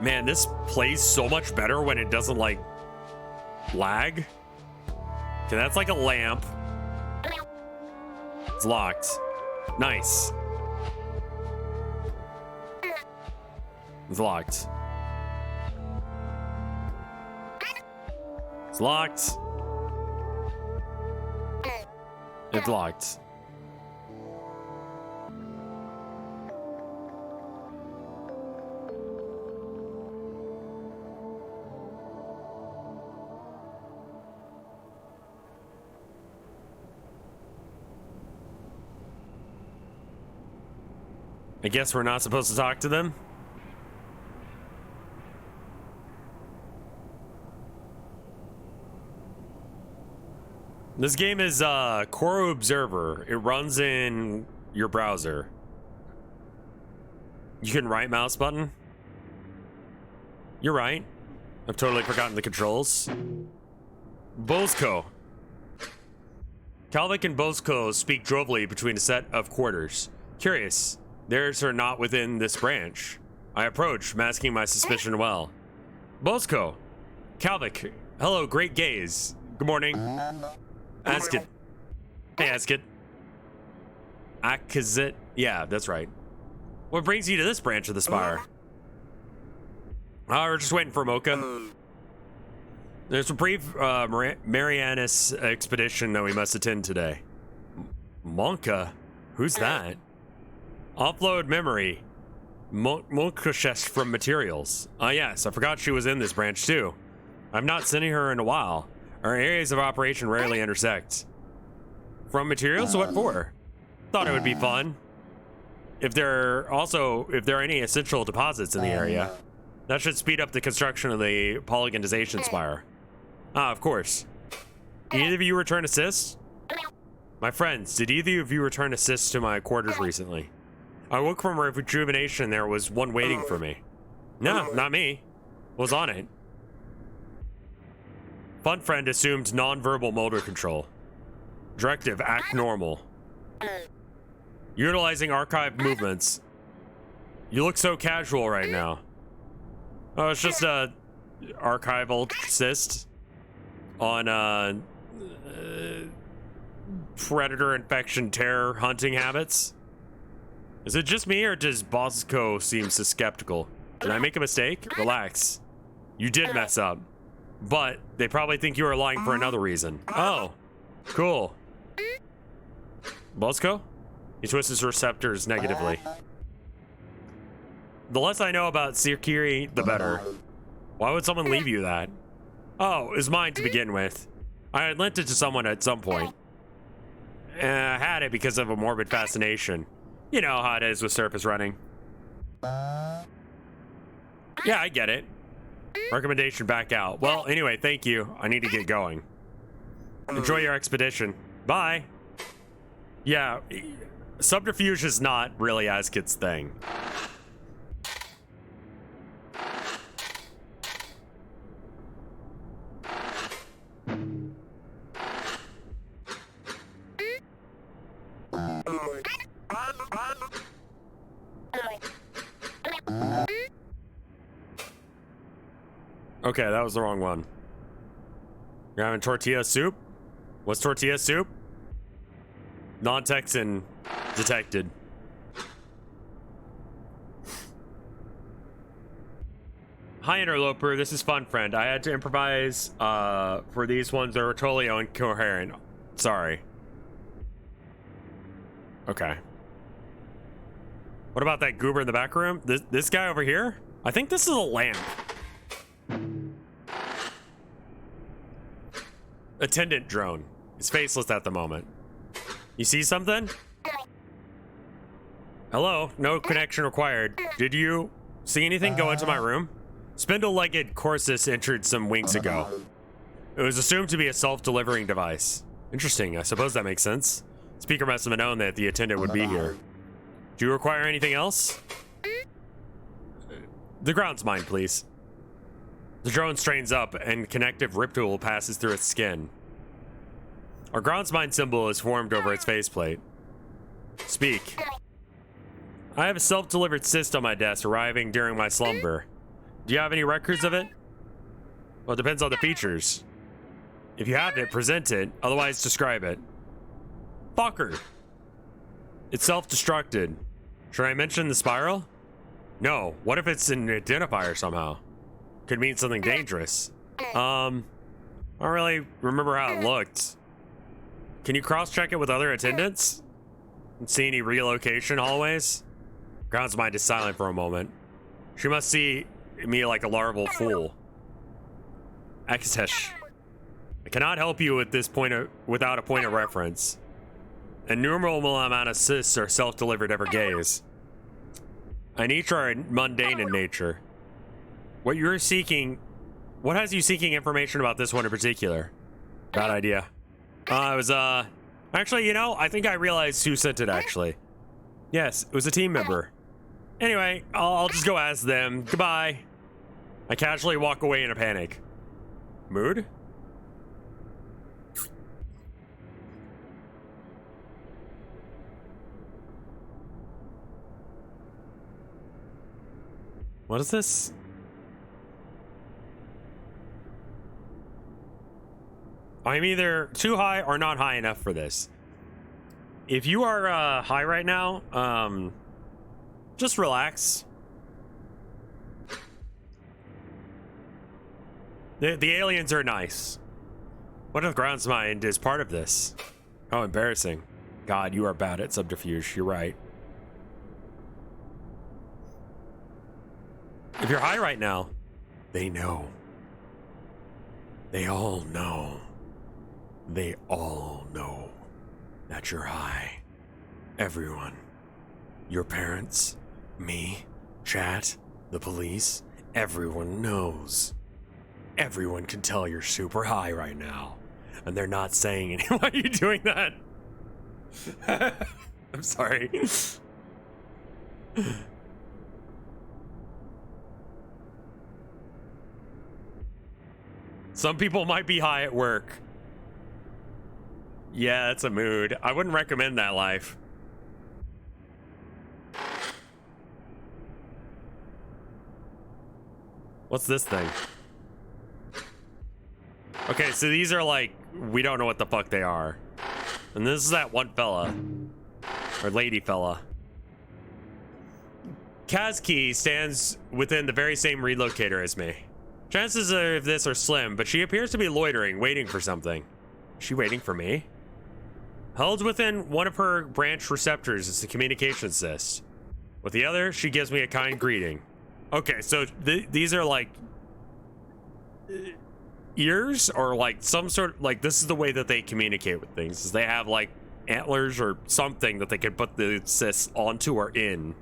Man, this plays so much better when it doesn't, like, lag. Okay, that's like a lamp. It's locked. Nice. It's locked. It's locked. It's locked. I guess we're not supposed to talk to them. This game is Corru.Observer. It runs in your browser. You can right mouse button. You're right. I've totally forgotten the controls. Bosco. Kalvik and Bosco speak jovially between a set of quarters. Curious. Theirs are not within this branch. I approach, masking my suspicion well. Bosco. Kalvik. Hello, great gaze. Good morning. Ask it. Hey, ask it. Akazit. Yeah, that's right. What brings you to this branch of the spire? We're just waiting for Mocha. There's a brief Marianas expedition that we must attend today. Monka? Who's that? Offload memory. Monkashesh from materials. Yes, I forgot she was in this branch too. I've not seen her in a while. Our areas of operation rarely intersect. From materials? What for? Thought it would be fun. If there are any essential deposits in the area, that should speed up the construction of the polygonization spire. Of course. Did either of you return assists? My friends, did either of you return assists to my quarters recently? I woke from rejuvenation and there was one waiting for me. No, not me. Was on it. Fun friend assumed non-verbal motor control. Directive, act normal. Utilizing archive movements. You look so casual right now. Oh, it's just a archival cyst on predator infection terror hunting habits. Is it just me or does Bosco seem so skeptical? Did I make a mistake? Relax. You did mess up. But they probably think you are lying for another reason. Oh, cool. Bosco? He twists his receptors negatively. The less I know about Sirkiri, the better. Why would someone leave you that? Oh, it was mine to begin with. I had lent it to someone at some point. I had it because of a morbid fascination. You know how it is with surface running. Yeah, I get it. Recommendation back out. Well, anyway, thank you. I need to get going. Enjoy your expedition. Bye. Yeah, subterfuge is not really Askit's thing. Okay, that was the wrong one. You're having tortilla soup? What's tortilla soup? Non-Texan detected. Hi, interloper. This is Fun Friend. I had to improvise for these ones that were totally incoherent. Sorry. Okay. What about that goober in the back room? This guy over here? I think this is a lamp. Attendant drone. It's faceless at the moment. You see something? Hello? No connection required. Did you see anything go into my room? Spindle-legged Corsus entered some weeks ago. It was assumed to be a self-delivering device. Interesting. I suppose that makes sense. Speaker must have known that the attendant would be here. Do you require anything else? The ground's mine, please. The drone strains up, and connective rip tool passes through its skin. Our ground's mine symbol is formed over its faceplate. Speak. I have a self-delivered cyst on my desk arriving during my slumber. Do you have any records of it? Well, it depends on the features. If you have it, present it. Otherwise, describe it. Fucker. It's self-destructed. Should I mention the spiral? No. What if it's an identifier somehow? Could mean something dangerous. I don't really remember how it looked. Can you cross-check it with other attendants? And see any relocation hallways? Ground's mind is silent for a moment. She must see me like a larval fool. Akitesh. I cannot help you at this point without a point of reference. A innumerable amount of cysts are self-delivered ever gaze. And each are mundane in nature. What has you seeking information about this one in particular? Bad idea. Actually, you know, I think I realized who sent it, actually. Yes, it was a team member. Anyway, I'll just go ask them. Goodbye. I casually walk away in a panic. Mood? What is this? I'm either too high or not high enough for this. If you are high right now, just relax. The aliens are nice. What if the ground's mind is part of this? Oh, embarrassing. God, you are bad at subterfuge. You're right. If you're high right now, they know. They all know. They all know that you're high. Everyone. Your parents, me, chat, the police, everyone knows. Everyone can tell you're super high right now. And they're not saying anything. Why are you doing that? I'm sorry. Some people might be high at work. Yeah, it's a mood. I wouldn't recommend that life. What's this thing? Okay, so these are like, we don't know what the fuck they are. And this is that one fella. Or lady fella. Kazki stands within the very same relocator as me. Chances of this are slim, but she appears to be loitering, waiting for something. Is she waiting for me? Held within one of her branch receptors is the communication cyst. With the other, she gives me a kind greeting. Okay, so these are like ears, or like some sort, like this is the way that they communicate with things, is they have like antlers or something that they can put the cysts onto or in.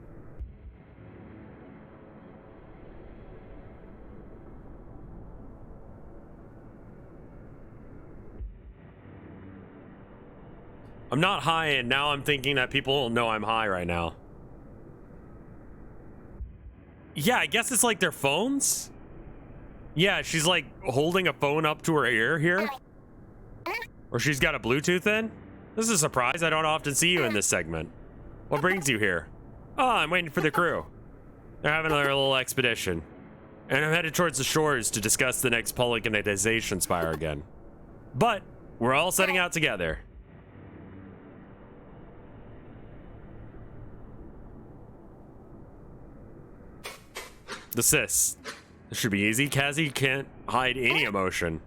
I'm not high, and now I'm thinking that people know I'm high right now. Yeah, I guess it's like their phones. Yeah, she's like holding a phone up to her ear here. Or she's got a Bluetooth in. This is a surprise. I don't often see you in this segment. What brings you here? Oh, I'm waiting for the crew. They're having their little expedition. And I'm headed towards the shores to discuss the next polygonization spire again. But we're all setting out together. The cyst. This should be easy. Kazi can't hide any emotion.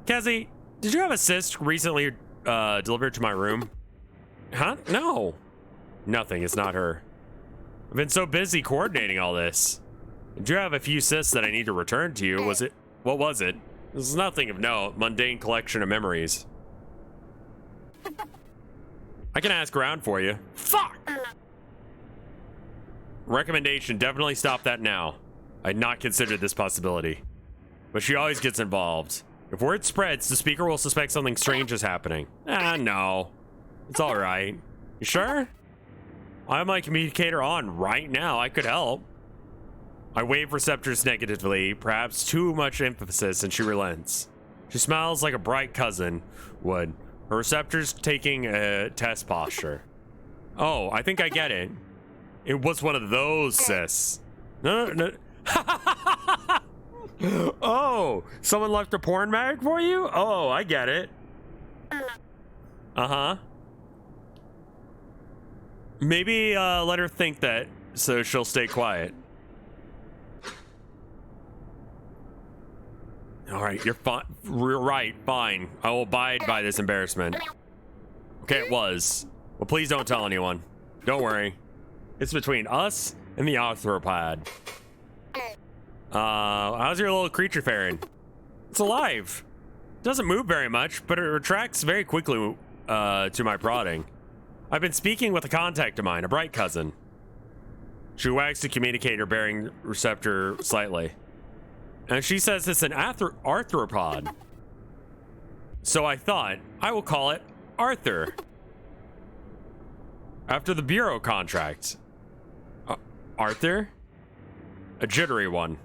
Kazi, did you have a cyst recently delivered to my room? Huh? No. Nothing. It's not her. I've been so busy coordinating all this. I do have a few cysts that I need to return to you. Was it? What was it? This is nothing of note. Mundane collection of memories. I can ask around for you. Fuck! Recommendation, definitely stop that now. I'd not considered this possibility. But she always gets involved. If word spreads, the speaker will suspect something strange is happening. No. It's alright. You sure? I have my communicator on right now. I could help. I wave receptors negatively, perhaps too much emphasis, and she relents. She smiles like a bright cousin would. Her receptors taking a test posture. Oh, I think I get it. It was one of those cysts. No. Oh, someone left a porn mag for you? Oh, I get it. Uh-huh. Maybe let her think that so she'll stay quiet. All right, you're fine. Right, fine. I will abide by this embarrassment. Okay, it was. Well, please don't tell anyone. Don't worry. It's between us and the arthropod. How's your little creature faring? It's alive. Doesn't move very much, but it retracts very quickly to my prodding. I've been speaking with a contact of mine, a bright cousin. She wags the communicator bearing receptor slightly. And she says it's an arthropod. So I thought, I will call it Arthur. After the bureau contract. Arthur? A jittery one.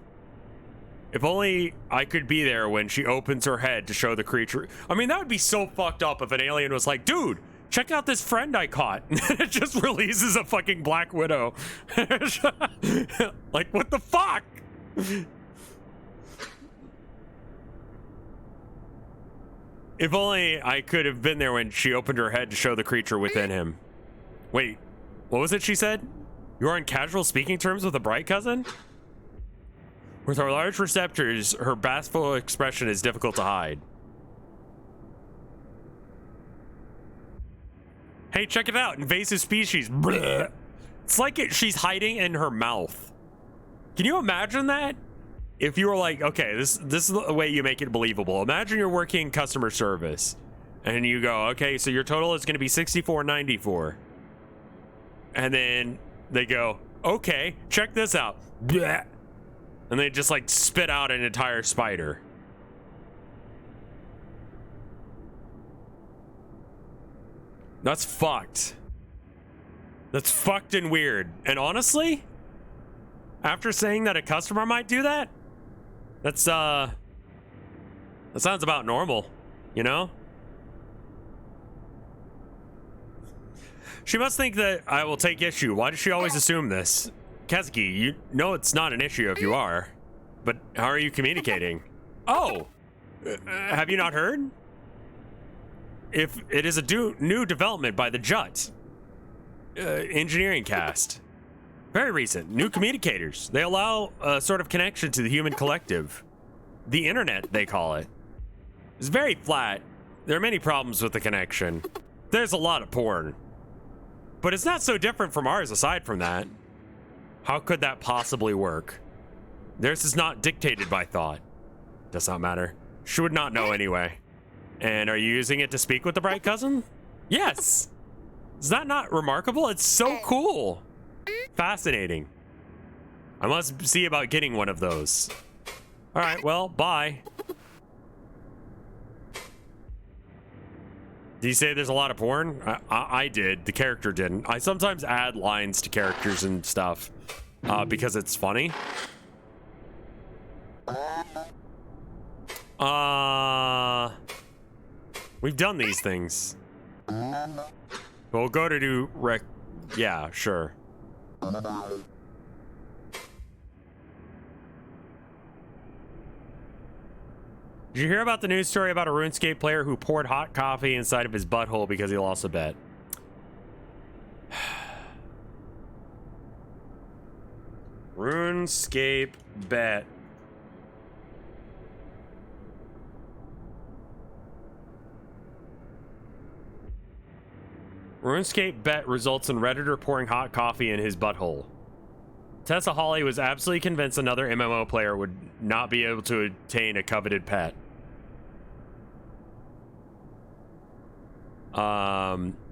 If only I could be there when she opens her head to show the creature. I mean, that would be so fucked up if an alien was like, dude, check out this friend I caught. It just releases a fucking Black Widow. Like, what the fuck? If only I could have been there when she opened her head to show the creature within him. Wait, what was it she said? You are on casual speaking terms with a bright cousin? With her large receptors, her bashful expression is difficult to hide. Hey, check it out. Invasive species. Bleh. It's like she's hiding in her mouth. Can you imagine that? If you were like, okay, this is the way you make it believable. Imagine you're working customer service. And you go, okay, so your total is going to be $64.94. And then they go, okay, check this out. Bleh. And they just like spit out an entire spider. That's fucked. That's fucked and weird. And honestly, after saying that a customer might do that, that sounds about normal, you know? She must think that I will take issue. Why does she always assume this? Kezuki, you know it's not an issue if you are. But how are you communicating? Oh! Have you not heard? If it is a new development by the JUT engineering cast. Very recent. New communicators. They allow a sort of connection to the human collective. The internet, they call it. It's very flat. There are many problems with the connection. There's a lot of porn. But it's not so different from ours aside from that. How could that possibly work? Theirs is not dictated by thought. Does not matter. She would not know anyway. And are you using it to speak with the bright cousin? Yes! Is that not remarkable? It's so cool. Fascinating. I must see about getting one of those. All right, well, bye. Did you say there's a lot of porn? I did. The character didn't. I sometimes add lines to characters and stuff because it's funny. We've done these things. We'll go to do yeah, sure. Did you hear about the news story about a RuneScape player who poured hot coffee inside of his butthole because he lost a bet? RuneScape bet. RuneScape bet results in Redditor pouring hot coffee in his butthole. Tessa Hawley was absolutely convinced another MMO player would not be able to obtain a coveted pet.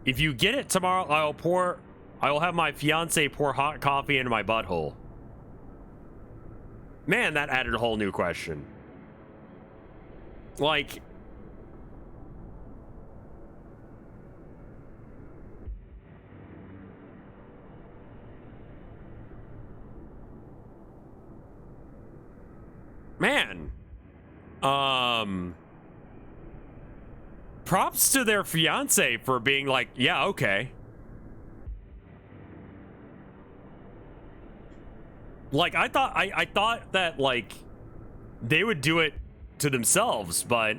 If you get it tomorrow, I will have my fiance pour hot coffee into my butthole. Man, that added a whole new question. Like, man, props to their fiance for being like, yeah, okay. Like, I thought that, like, they would do it to themselves, but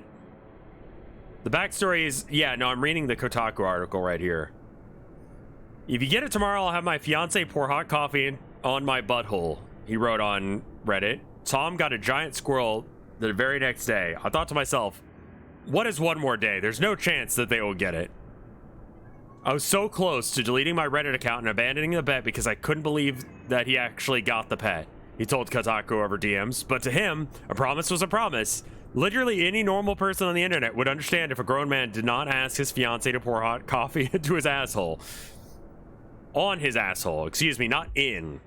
the backstory is, yeah, no, I'm reading the Kotaku article right here. If you get it tomorrow, I'll have my fiance pour hot coffee on my butthole, he wrote on Reddit. Tom got a giant squirrel the very next day. I thought to myself, what is one more day? There's no chance that they will get it. I was so close to deleting my Reddit account and abandoning the bet because I couldn't believe that he actually got the pet, he told Kotaku over DMs. But to him, a promise was a promise. Literally any normal person on the internet would understand if a grown man did not ask his fiance to pour hot coffee into his asshole. On his asshole, excuse me, not in.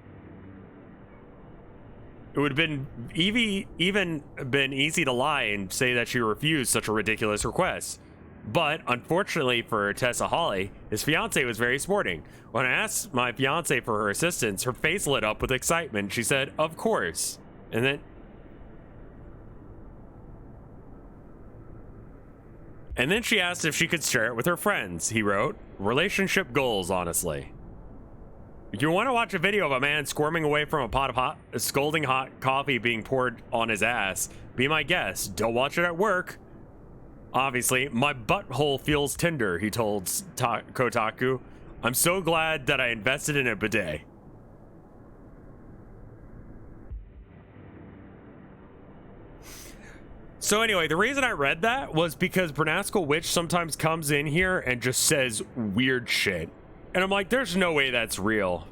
It would have been even been easy to lie and say that she refused such a ridiculous request. But unfortunately for Tessa Holly, his fiance was very sporting. When I asked my fiance for her assistance, her face lit up with excitement. She said, "Of course." And then she asked if she could share it with her friends. He wrote, "Relationship goals, honestly. If you want to watch a video of a man squirming away from a pot of scalding hot coffee being poured on his ass, be my guest. Don't watch it at work. Obviously, my butthole feels tender," he told Kotaku. "I'm so glad that I invested in a bidet." So anyway, the reason I read that was because Bernascal Witch sometimes comes in here and just says weird shit. And I'm like, there's no way that's real.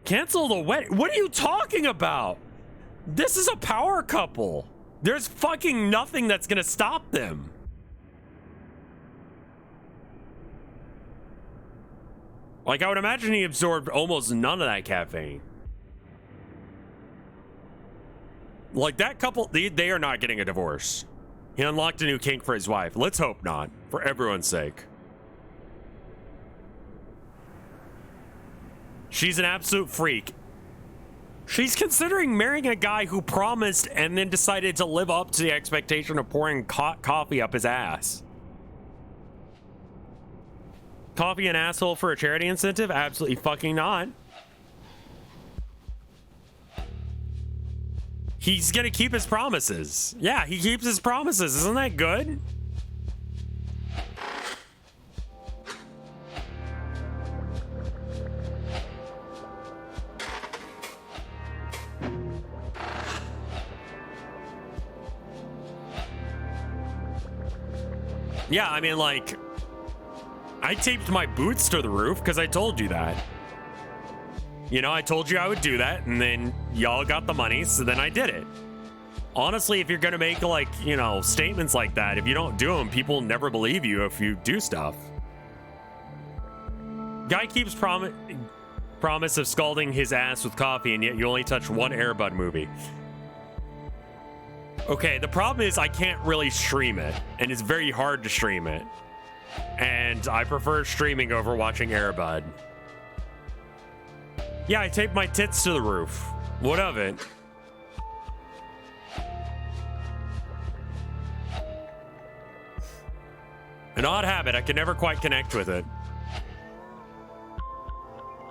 Cancel the wedding? What are you talking about? This is a power couple. There's fucking nothing that's gonna stop them. Like, I would imagine he absorbed almost none of that caffeine. Like, that couple, they are not getting a divorce. He unlocked a new kink for his wife. Let's hope not, for everyone's sake. She's an absolute freak. She's considering marrying a guy who promised and then decided to live up to the expectation of pouring hot coffee up his ass. Coffee and asshole for a charity incentive? Absolutely fucking not. He's gonna keep his promises. Yeah, he keeps his promises. Isn't that good? Yeah, I mean, like, I taped my boots to the roof because I told you that. You know, I told you I would do that, and then y'all got the money, so then I did it. Honestly, if you're gonna make, like, you know, statements like that, if you don't do them, people never believe you if you do stuff. Guy keeps promise of scalding his ass with coffee, and yet you only touch one Air Bud movie. Okay, the problem is I can't really stream it, and it's very hard to stream it. And I prefer streaming over watching Air Bud. Yeah, I taped my tits to the roof. What of it? An odd habit, I can never quite connect with it.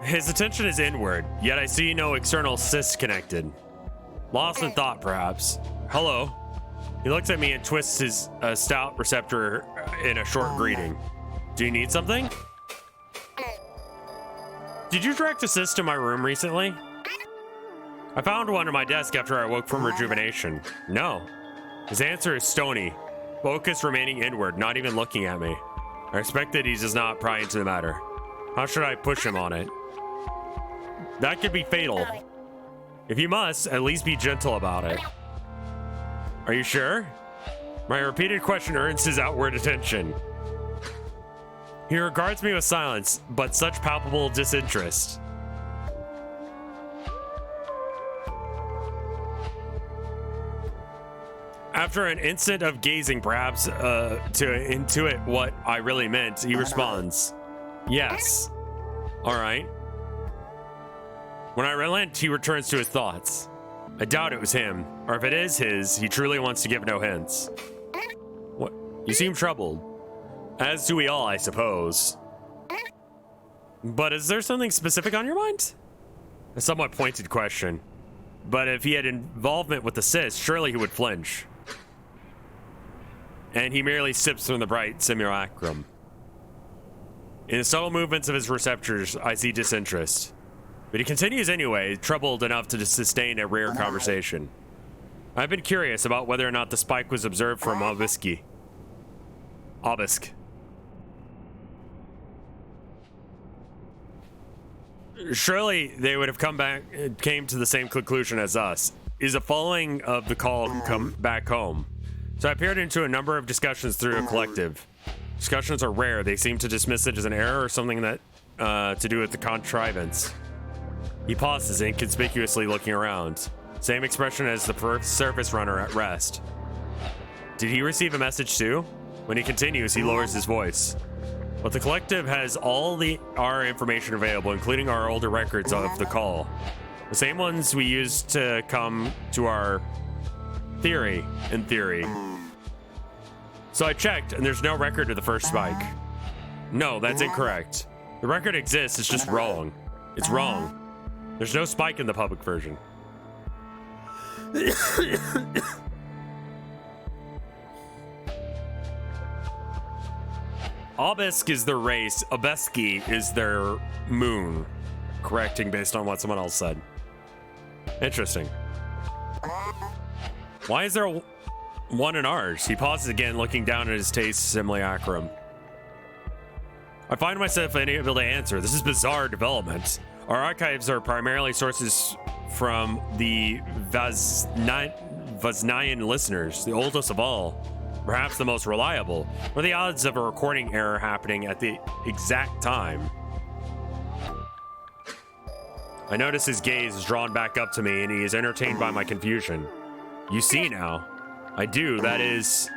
His attention is inward, yet I see no external cyst connected. Lost in thought, perhaps. Hello. He looks at me and twists his stout receptor in a short greeting. Do you need something? Did you direct assist to my room recently? I found one on my desk after I woke from rejuvenation. No. His answer is stony, focus remaining inward, not even looking at me. I expect that he does not pry into the matter. How should I push him on it? That could be fatal. If you must, at least be gentle about it. Are you sure? My repeated question earns his outward attention. He regards me with silence, but such palpable disinterest. After an instant of gazing, perhaps to intuit what I really meant, he responds, "Yes." All right. When I relent, he returns to his thoughts. I doubt it was him, or if it is his, he truly wants to give no hints. What? You seem troubled. As do we all, I suppose. But is there something specific on your mind? A somewhat pointed question. But if he had involvement with the cyst, surely he would flinch. And he merely sips from the bright simulacrum. In the subtle movements of his receptors, I see disinterest. But he continues anyway, troubled enough to sustain a rare conversation. I've been curious about whether or not the spike was observed from Obisky. Obelisk. Surely they would have came to the same conclusion as us. Is a following of the call come back home? So I peered into a number of discussions through a collective. Discussions are rare. They seem to dismiss it as an error or something that to do with the contrivance. He pauses, inconspicuously looking around. Same expression as the first surface runner at rest. Did he receive a message too? When he continues, he lowers his voice. But the collective has all our information available, including our older records of the call. The same ones we used to come to our theory, in theory. So I checked, and there's no record of the first spike. No, that's incorrect. The record exists, it's just wrong. It's wrong. There's no spike in the public version. Obelisk is their race, Obeski is their moon. Correcting based on what someone else said. Interesting. Why is there one in ours? He pauses again, looking down at his taste simulacrum. I find myself unable to answer. This is bizarre development. Our archives are primarily sources from the Vaznayan listeners, the oldest of all, perhaps the most reliable. What are the odds of a recording error happening at the exact time? I notice his gaze is drawn back up to me, and he is entertained by my confusion. You see now. I do, that is...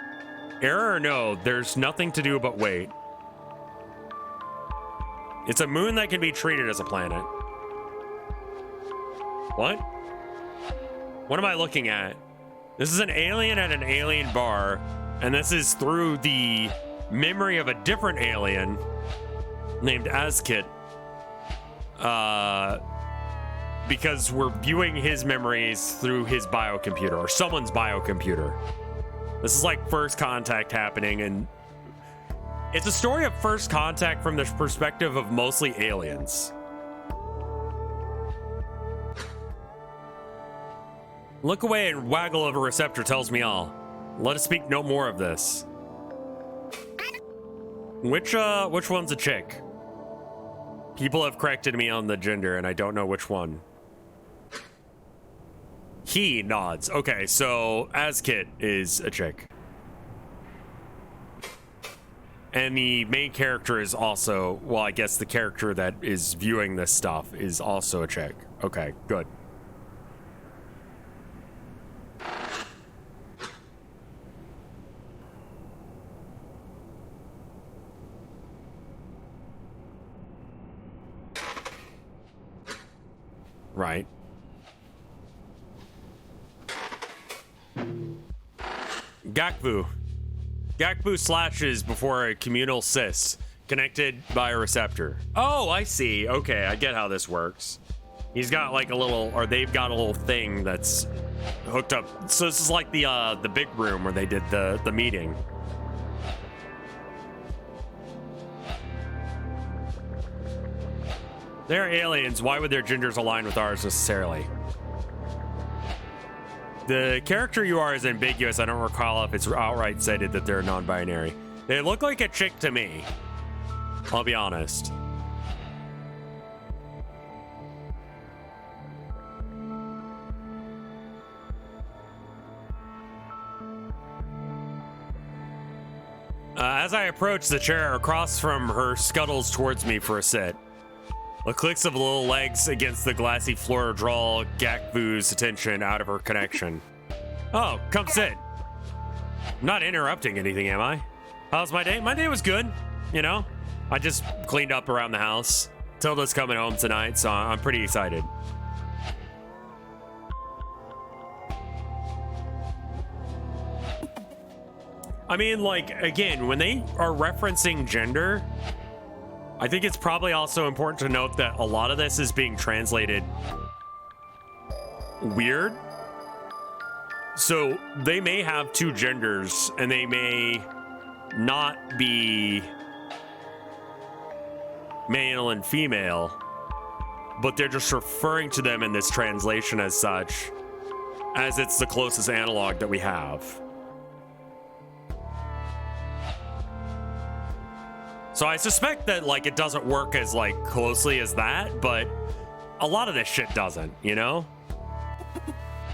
Error or no, there's nothing to do but wait. It's a moon that can be treated as a planet. What? What am I looking at? This is an alien at an alien bar, and this is through the memory of a different alien named Azkit. Because we're viewing his memories through his biocomputer, or someone's biocomputer. This is like first contact happening, and it's a story of first contact from the perspective of mostly aliens. Look away and waggle of a receptor tells me all. Let us speak no more of this. Which one's a chick? People have corrected me on the gender, and I don't know which one. He nods. Okay, so Azkit is a chick. And the main character is also, well, I guess the character that is viewing this stuff is also a chick. Okay, good. Right. Gakbu. Gakbu slashes before a communal cyst, connected by a receptor. Oh, I see. Okay, I get how this works. He's got like a little, or they've got a little thing that's hooked up. So this is like the big room where they did the meeting. They're aliens. Why would their genders align with ours necessarily? The character you are is ambiguous. I don't recall if it's outright stated that they're non-binary. They look like a chick to me. I'll be honest. As I approach, the chair across from her scuttles towards me for a sit. The clicks of little legs against the glassy floor draw Gakbu's attention out of her connection. Oh, come sit. I'm not interrupting anything, am I? How's my day? My day was good, you know? I just cleaned up around the house. Tilda's coming home tonight, so I'm pretty excited. I mean, like, again, when they are referencing gender, I think it's probably also important to note that a lot of this is being translated weird. So they may have two genders and they may not be male and female, but they're just referring to them in this translation as such, as it's the closest analog that we have. So I suspect that like it doesn't work as like closely as that, but a lot of this shit doesn't, you know?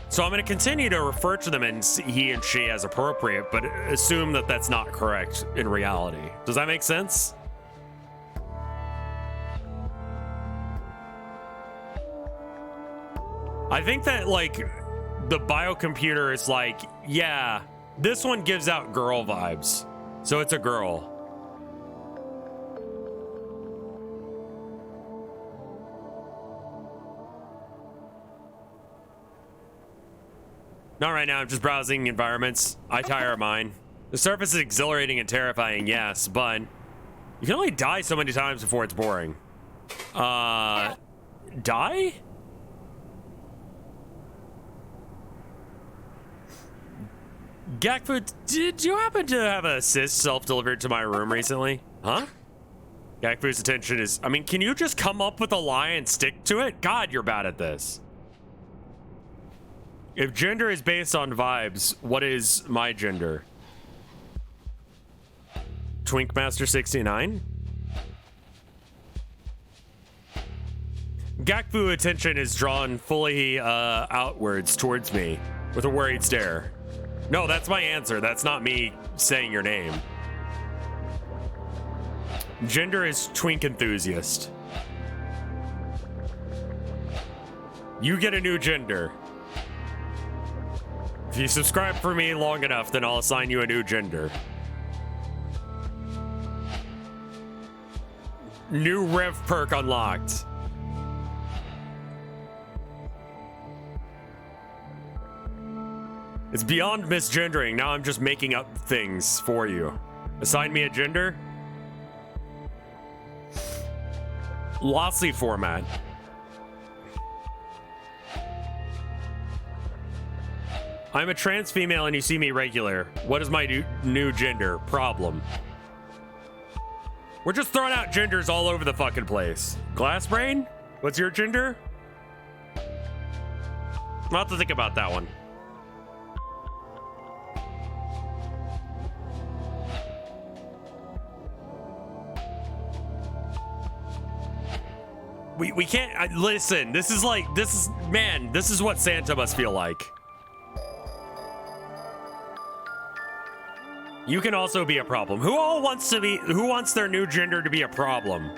So I'm going to continue to refer to them as he and she as appropriate, but assume that that's not correct in reality. Does that make sense? I think that like the biocomputer is like, yeah, this one gives out girl vibes. So it's a girl. Not right now, I'm just browsing environments. I tire of mine. The surface is exhilarating and terrifying, yes, but you can only die so many times before it's boring. Die? Gakfu, did you happen to have an assist self-delivered to my room recently? Huh? Gakfu's attention is... I mean, can you just come up with a lie and stick to it? God, you're bad at this. If gender is based on vibes, what is my gender? Twinkmaster69? Gakfu attention is drawn fully outwards towards me with a worried stare. No, that's my answer. That's not me saying your name. Gender is twink enthusiast. You get a new gender. If you subscribe for me long enough, then I'll assign you a new gender. New Rev perk unlocked. It's beyond misgendering. Now I'm just making up things for you. Assign me a gender. Lossy format. I'm a trans female and you see me regular. What is my new gender? Problem. We're just throwing out genders all over the fucking place. Glassbrain? What's your gender? I'll have to think about that one. We can't listen. This is what Santa must feel like. You can also be a problem. Who wants their new gender to be a problem?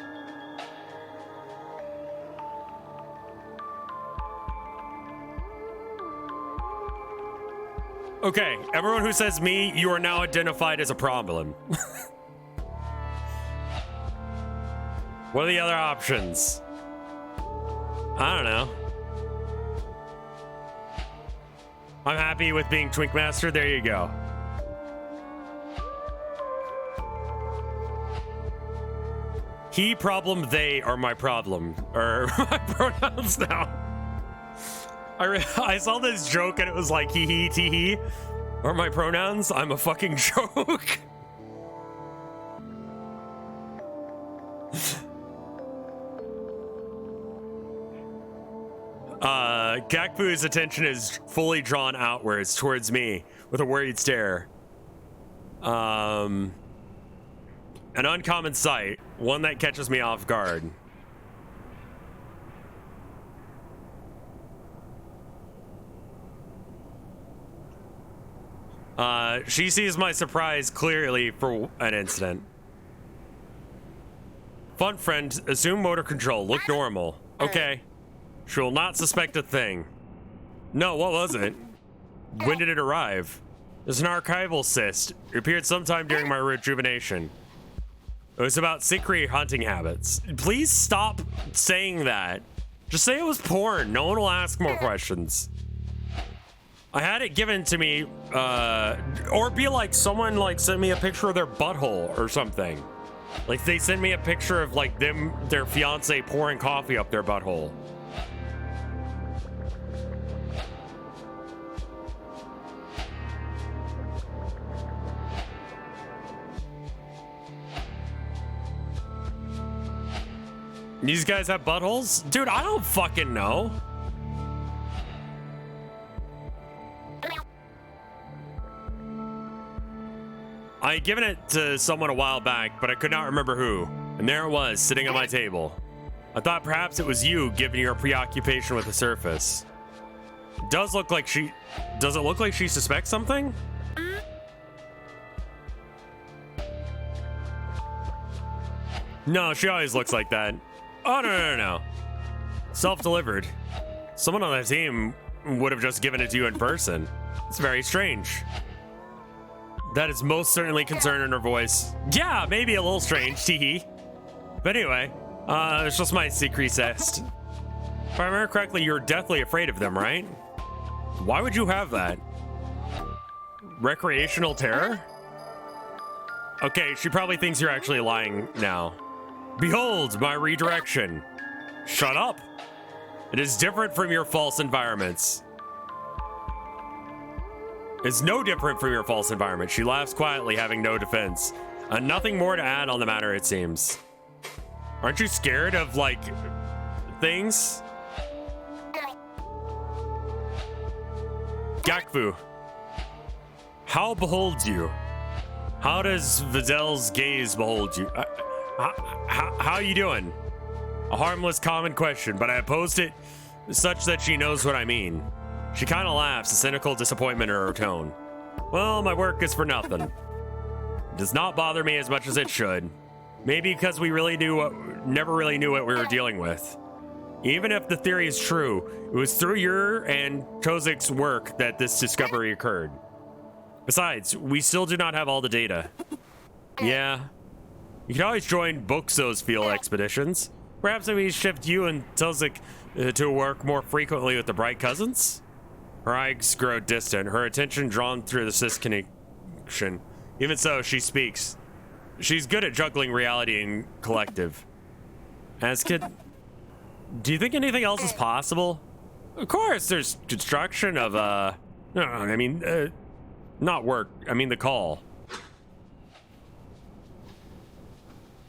Okay, everyone who says me, you are now identified as a problem. What are the other options? I don't know. I'm happy with being Twinkmaster. There you go. He problem, they are my problem. Or my pronouns now. I saw this joke and it was like hee hee tee hee. Are my pronouns? I'm a fucking joke. Gakfu's attention is fully drawn outwards towards me with a worried stare. An uncommon sight, one that catches me off guard. She sees my surprise clearly for an instant. Fun friend, assume motor control, look normal. Okay. She will not suspect a thing. No, what was it? When did it arrive? There's an archival cyst. It appeared sometime during my rejuvenation. It was about secret hunting habits. Please stop saying that. Just say it was porn. No one will ask more questions. I had it given to me, or be like someone like sent me a picture of their butthole or something. Like they sent me a picture of like their fiance pouring coffee up their butthole. These guys have buttholes? Dude, I don't fucking know. I had given it to someone a while back, but I could not remember who. And there it was, sitting on my table. I thought perhaps it was you, given your preoccupation with the surface. Does it look like she suspects something? No, she always looks like that. Oh, no. Self-delivered. Someone on that team would have just given it to you in person. It's very strange. That is most certainly concern in her voice. Yeah, maybe a little strange, teehee. But anyway, it's just my secret zest. If I remember correctly, you're deathly afraid of them, right? Why would you have that? Recreational terror? Okay, she probably thinks you're actually lying now. Behold, my redirection. Shut up. It is different from your false environments. It's no different from your false environment. She laughs quietly, having no defense. Nothing more to add on the matter, it seems. Aren't you scared of, like, things? Gakfu. How beholds you? How does Vizel's gaze behold you? How you doing? A harmless, common question, but I posed it such that she knows what I mean. She kind of laughs, a cynical disappointment in her tone. Well, my work is for nothing. It does not bother me as much as it should. Maybe because we never really knew what we were dealing with. Even if the theory is true, it was through your and Tozik's work that this discovery occurred. Besides, we still do not have all the data. Yeah. You can always join Buxo's field expeditions. Perhaps if we shift you and Tozik to work more frequently with the Bright Cousins? Her eyes grow distant, her attention drawn through the cis connection. Even so, she speaks. She's good at juggling reality and collective. Kid, do you think anything else is possible? Of course, there's construction of, no, I mean, not work, I mean the call.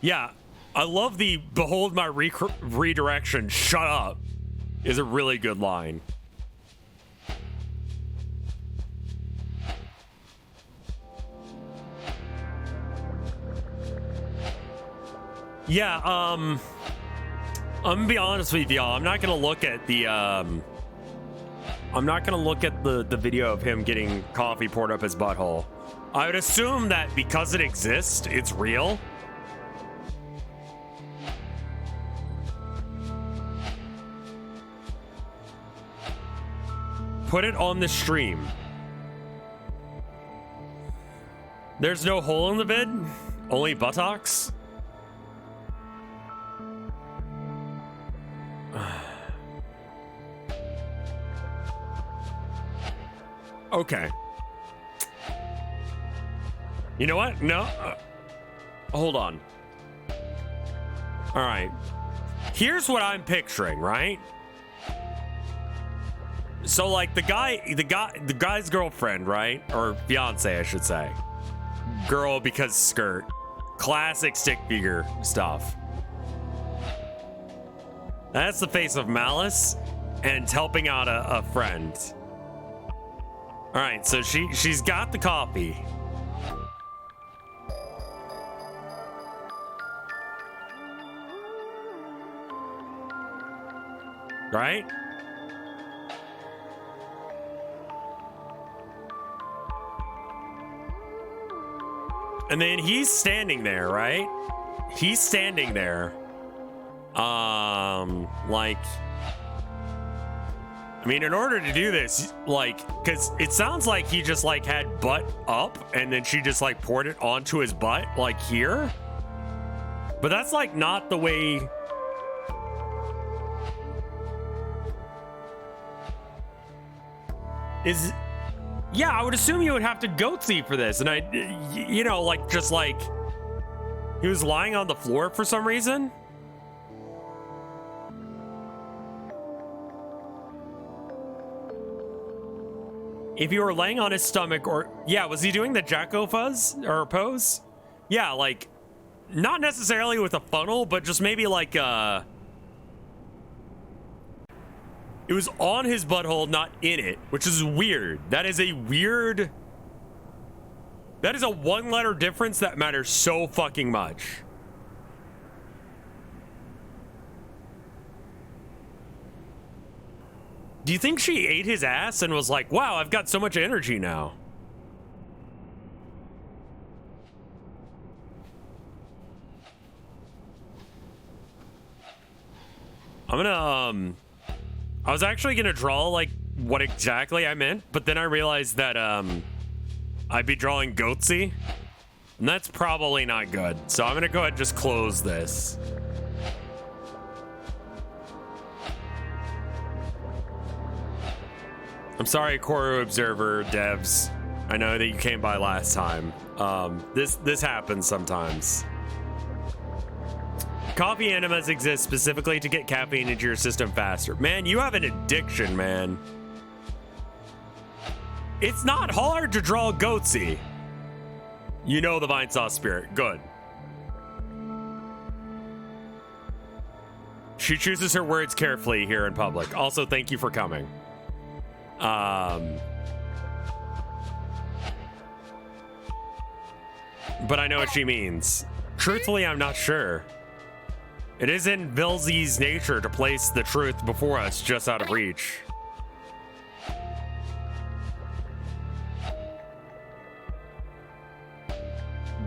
Yeah, I love the behold my redirection, shut up, is a really good line. Yeah, I'm gonna be honest with y'all. I'm not gonna look at the the video of him getting coffee poured up his butthole. I would assume that because it exists, it's real. Put it on the stream. There's no hole in the vid, only buttocks. Okay. You know what? No. Hold on. All right. Here's what I'm picturing, right? So like the guy's girlfriend, right? Or fiance, I should say. Girl because skirt. Classic stick figure stuff. That's the face of malice and helping out a friend. All right, so she's got the coffee. Right? And then he's standing there, right? He's standing there. Like, I mean, in order to do this, like, because it sounds like he just like had butt up and then she just like poured it onto his butt, like here. But that's like not the way. Yeah, I would assume you would have to goatsy for this. And you know, like, just like he was lying on the floor for some reason. If you were laying on his stomach, or yeah, was he doing the Jacko fuzz or pose? Yeah, like not necessarily with a funnel, but just maybe like it was on his butthole, not in it, which is weird. That is a weird That is a one-letter difference that matters so fucking much. Do you think she ate his ass and was like, wow, I've got so much energy now? I'm gonna, I was actually gonna draw like what exactly I meant, but then I realized that, I'd be drawing Goatsy, and that's probably not good. So I'm gonna go ahead and just close this. I'm sorry, Corru.Observer devs. I know that you came by last time. This happens sometimes. Coffee enemas exist specifically to get caffeine into your system faster. Man, you have an addiction, man. It's not hard to draw Goatsy. You know the Vinesauce spirit. Good. She chooses her words carefully here in public. Also, thank you for coming. But I know what she means. Truthfully, I'm not sure. It is in Vilzy's nature to place the truth before us just out of reach.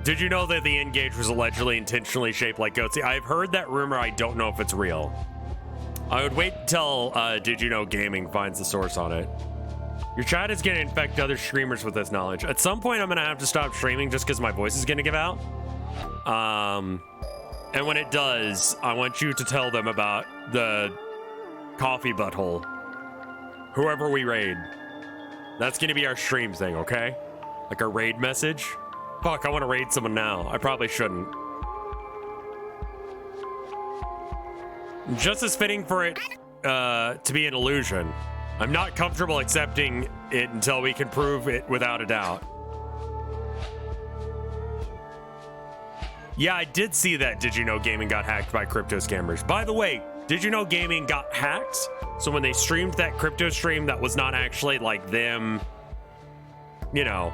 Did you know that the N-Gauge was allegedly intentionally shaped like Goatsy? I've heard that rumor. I don't know if it's real. I would wait until Did You Know Gaming finds the source on it. Your chat is going to infect other streamers with this knowledge. At some point, I'm going to have to stop streaming just because my voice is going to give out. And when it does, I want you to tell them about the coffee butthole. Whoever we raid. That's going to be our stream thing, okay? Like our raid message. Fuck, I want to raid someone now. I probably shouldn't. Just as fitting for it to be an illusion. I'm not comfortable accepting it until we can prove it without a doubt. Yeah, I did see that Did You Know Gaming got hacked by crypto scammers. By the way, Did You Know Gaming got hacked? So when they streamed that crypto stream that was not actually like them, you know,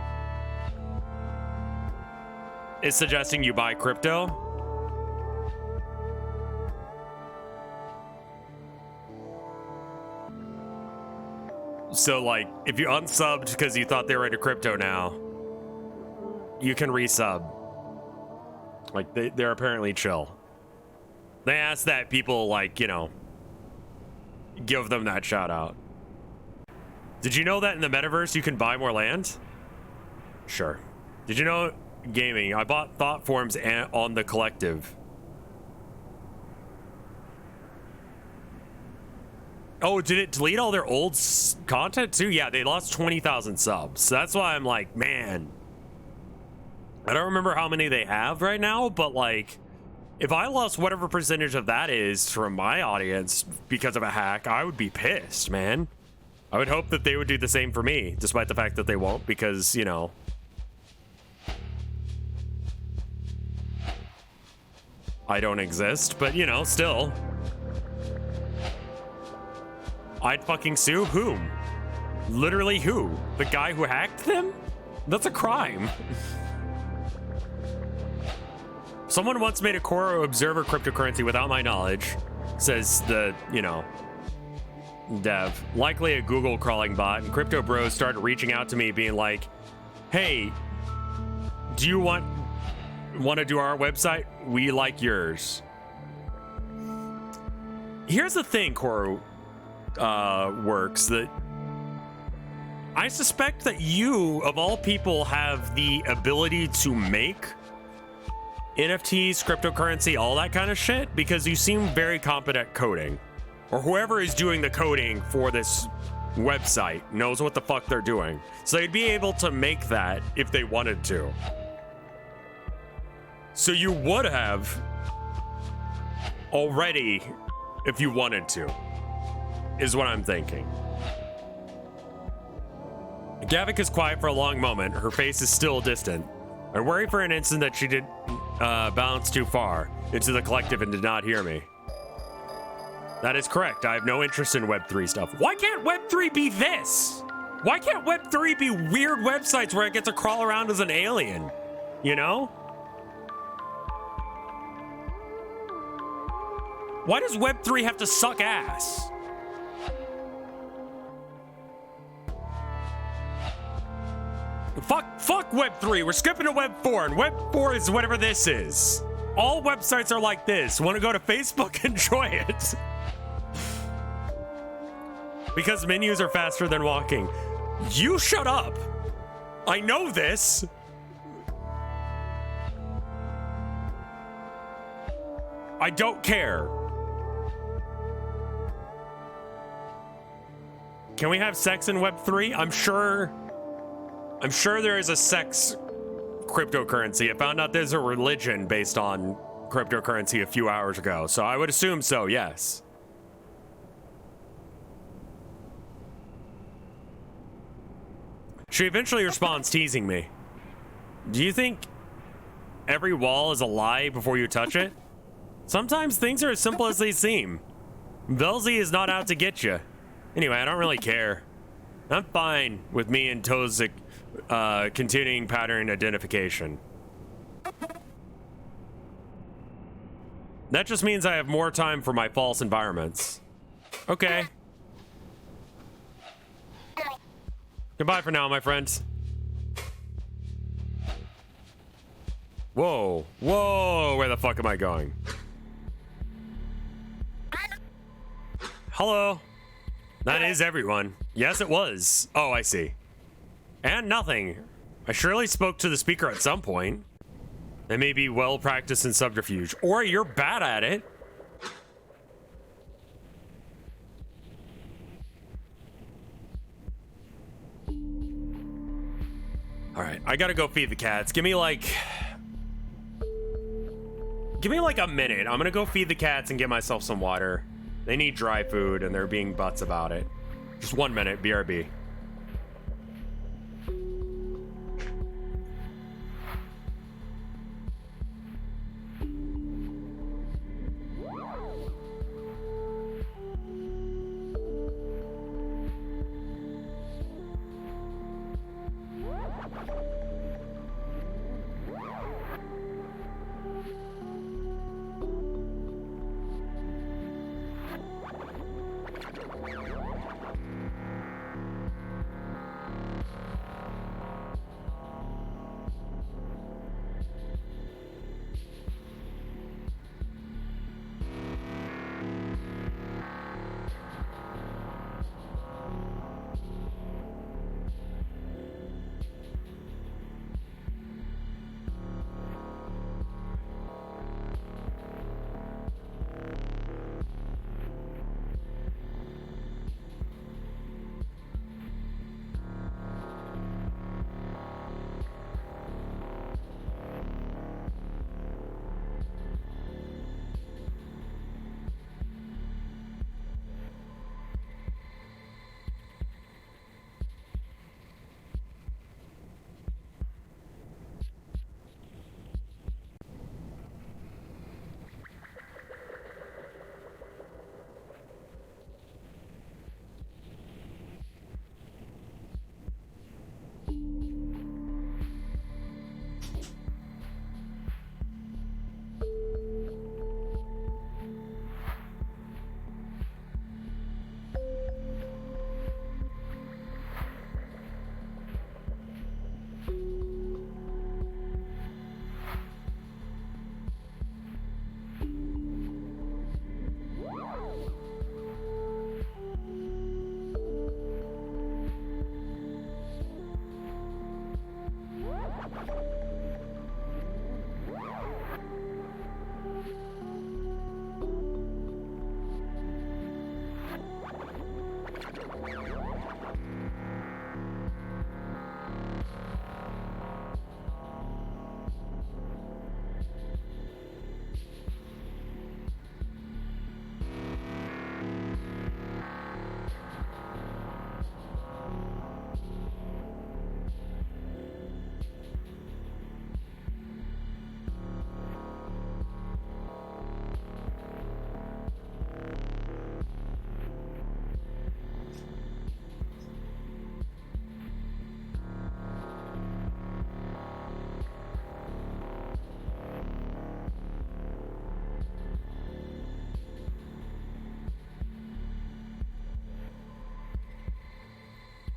is suggesting you buy crypto. So like, if you unsubbed because you thought they were into crypto now, you can resub. Like, they're apparently chill. They ask that people, like, you know, give them that shout out. Did you know that in the metaverse you can buy more land? Sure. Did you know gaming? I bought thought forms on the collective. Oh, did it delete all their old content too? Yeah, they lost 20,000 subs. So that's why I'm like, man. I don't remember how many they have right now, but like, if I lost whatever percentage of that is from my audience because of a hack, I would be pissed, man. I would hope that they would do the same for me, despite the fact that they won't, because, you know, I don't exist, but, you know, still. I'd fucking sue whom? Literally who? The guy who hacked them? That's a crime. Someone once made a Corru.Observer cryptocurrency without my knowledge, says the, you know, dev. Likely a Google crawling bot, and crypto bros started reaching out to me being like, hey, do you want to do our website? We like yours. Here's the thing, Corru works, that I suspect that you, of all people, have the ability to make NFTs, cryptocurrency, all that kind of shit, because you seem very competent at coding. Or whoever is doing the coding for this website knows what the fuck they're doing. So they'd be able to make that if they wanted to. So you would have already if you wanted to, is what I'm thinking. Gavik is quiet for a long moment. Her face is still distant. I worry for an instant that she did bounce too far into the collective and did not hear me. That is correct. I have no interest in Web3 stuff. Why can't Web3 be this? Why can't Web3 be weird websites where I get to crawl around as an alien? You know? Why does Web3 have to suck ass? Fuck Web3. We're skipping to Web4, and Web4 is whatever this is. All websites are like this. Want to go to Facebook? Enjoy it. Because menus are faster than walking. You shut up. I know this. I don't care. Can we have sex in Web3? I'm sure there is a sex cryptocurrency. I found out there's a religion based on cryptocurrency a few hours ago, so I would assume so, yes. She eventually responds, teasing me. Do you think every wall is a lie before you touch it? Sometimes things are as simple as they seem. Velzy is not out to get you. Anyway, I don't really care. I'm fine with me and Tozik continuing pattern identification. That just means I have more time for my false environments. Okay. Goodbye for now, my friends. Whoa. Whoa, where the fuck am I going? Hello. That is everyone. Yes, it was. Oh, I see. And nothing. I surely spoke to the speaker at some point. They may be well practiced in subterfuge. Or you're bad at it. Alright, I gotta go feed the cats. Give me like a minute. I'm gonna go feed the cats and get myself some water. They need dry food and they're being butts about it. Just 1 minute, BRB.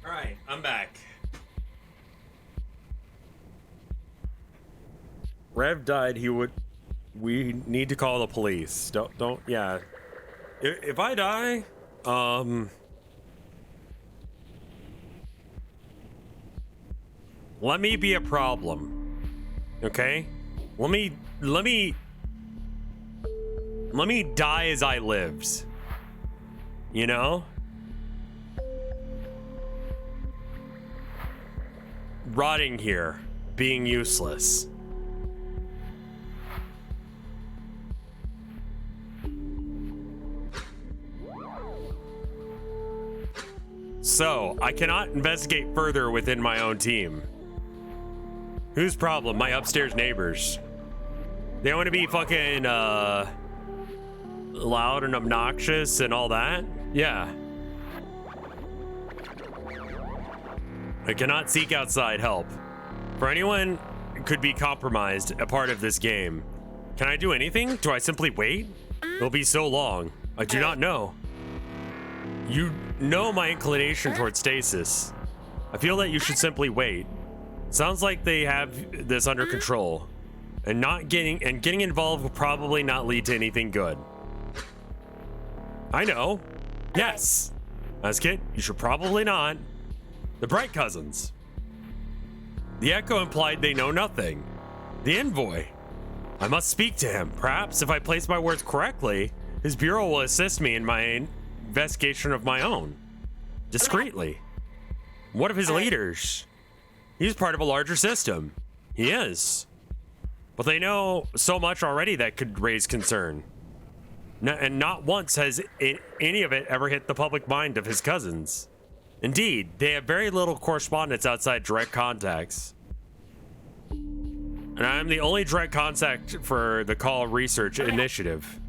All right, I'm back. Rev died. We need to call the police. Don't. Yeah. If I die, let me be a problem. Okay? Let me die as I lived. You know? Rotting here, being useless. So, I cannot investigate further within my own team. Whose problem? My upstairs neighbors. They want to be fucking, loud and obnoxious and all that? Yeah. I cannot seek outside help. For anyone who could be compromised a part of this game. Can I do anything? Do I simply wait? It'll be so long. I do not know. You know my inclination towards stasis. I feel that you should simply wait. Sounds like they have this under control. And getting involved will probably not lead to anything good. I know. Yes. Kid, you should probably not. The Bright Cousins. The Echo implied they know nothing. The envoy. I must speak to him. Perhaps if I place my words correctly, his bureau will assist me in my investigation of my own. Discreetly. What of his leaders? He's part of a larger system. He is. But they know so much already that could raise concern. And not once has any of it ever hit the public mind of his cousins. Indeed, they have very little correspondence outside direct contacts. And I am the only direct contact for the Call Research Initiative.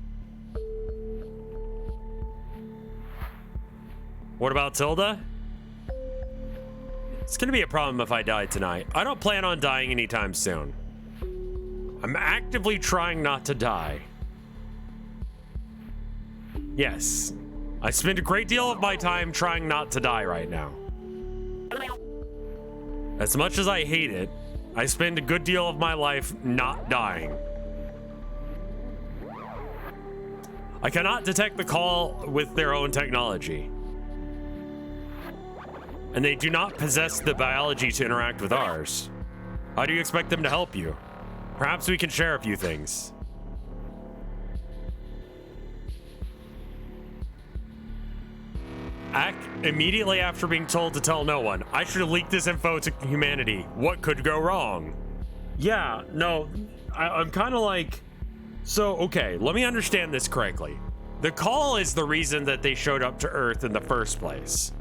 What about Tilda? It's gonna be a problem if I die tonight. I don't plan on dying anytime soon. I'm actively trying not to die. Yes, I spend a great deal of my time trying not to die right now. As much as I hate it, I spend a good deal of my life not dying. I cannot detect the call with their own technology. And they do not possess the biology to interact with ours. How do you expect them to help you? Perhaps we can share a few things. Immediately after being told to tell no one, I should have leaked this info to humanity. What could go wrong? Yeah, no, I'm kind of like, so, okay, let me understand this correctly. The call is the reason that they showed up to Earth in the first place.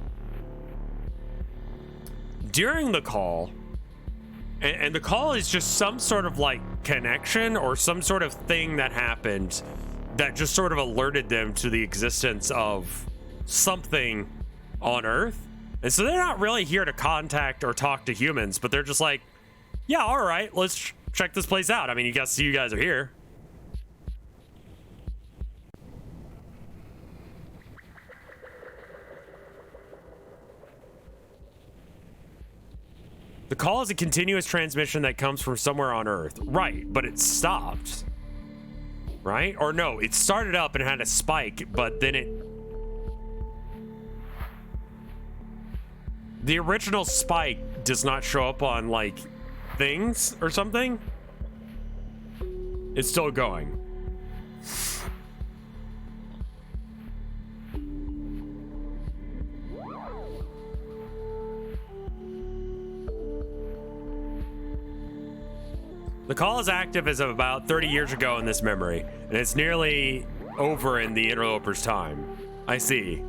During the call, and the call is just some sort of like connection or some sort of thing that happened that just sort of alerted them to the existence of something on Earth. And so they're not really here to contact or talk to humans, but they're just like, yeah, all right, let's check this place out. I mean, you guys are here. The call is a continuous transmission that comes from somewhere on Earth. Right, but it stopped. Right? Or no, it started up and had a spike, but then it... The original spike does not show up on, like, things or something. It's still going. The call is active as of about 30 years ago in this memory, and it's nearly over in the interloper's time. I see.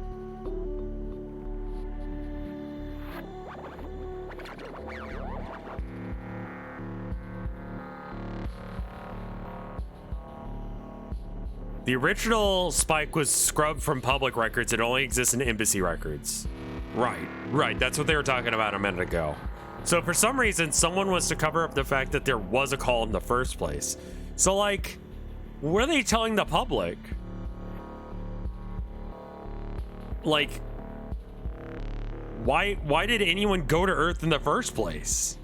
The original spike was scrubbed from public records. It only exists in embassy records. Right. That's what they were talking about a minute ago. So for some reason, someone was to cover up the fact that there was a call in the first place. So like, what are they telling the public? Like, Why did anyone go to Earth in the first place?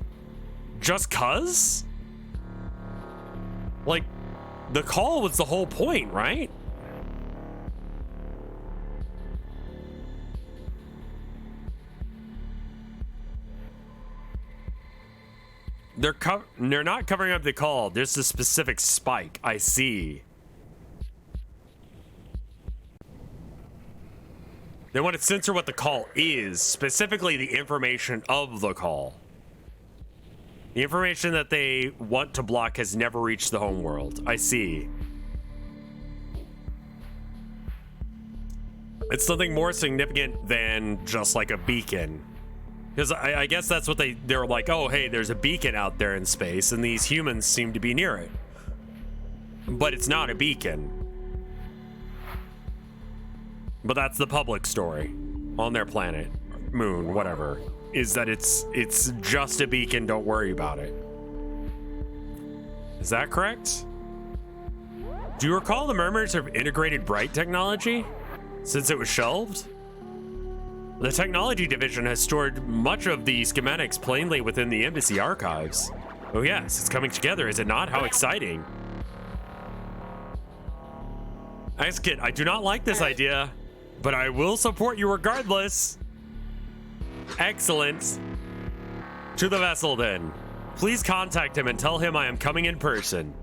Just cuz? Like, the call was the whole point, right? They're not covering up the call. There's a specific spike. I see. They want to censor what the call is, specifically the information of the call. The information that they want to block has never reached the homeworld. I see. It's something more significant than just like a beacon. Because I guess that's what they're like, oh, hey, there's a beacon out there in space, and these humans seem to be near it. But it's not a beacon. But that's the public story on their planet, moon, whatever, is that it's just a beacon, don't worry about it. Is that correct? Do you recall the murmurs of integrated bright technology since it was shelved? The technology division has stored much of the schematics plainly within the embassy archives. Oh yes, it's coming together, is it not? How exciting. Kid, I do not like this idea, but I will support you regardless. Excellent. To the vessel then. Please contact him and tell him I am coming in person.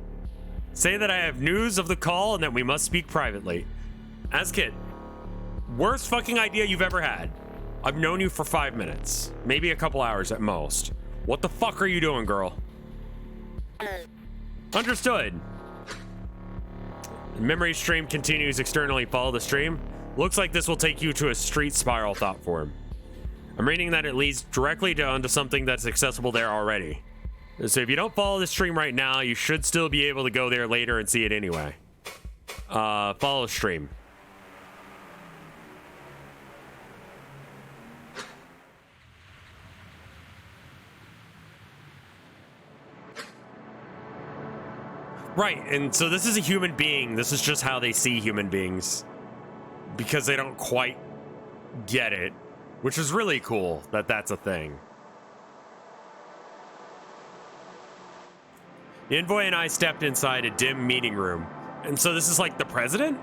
Say that I have news of the call and that we must speak privately. Kid, worst fucking idea you've ever had. I've known you for 5 minutes, maybe a couple hours at most. What the fuck are you doing, girl? Understood. The memory stream continues externally. Follow the stream. Looks like this will take you to a street spiral thought form. I'm reading that it leads directly down to something that's accessible there already. So if you don't follow the stream right now, you should still be able to go there later and see it anyway. Follow the stream. Right, and so this is a human being. This is just how they see human beings. Because they don't quite get it. Which is really cool that that's a thing. The envoy and I stepped inside a dim meeting room. And so this is like the president?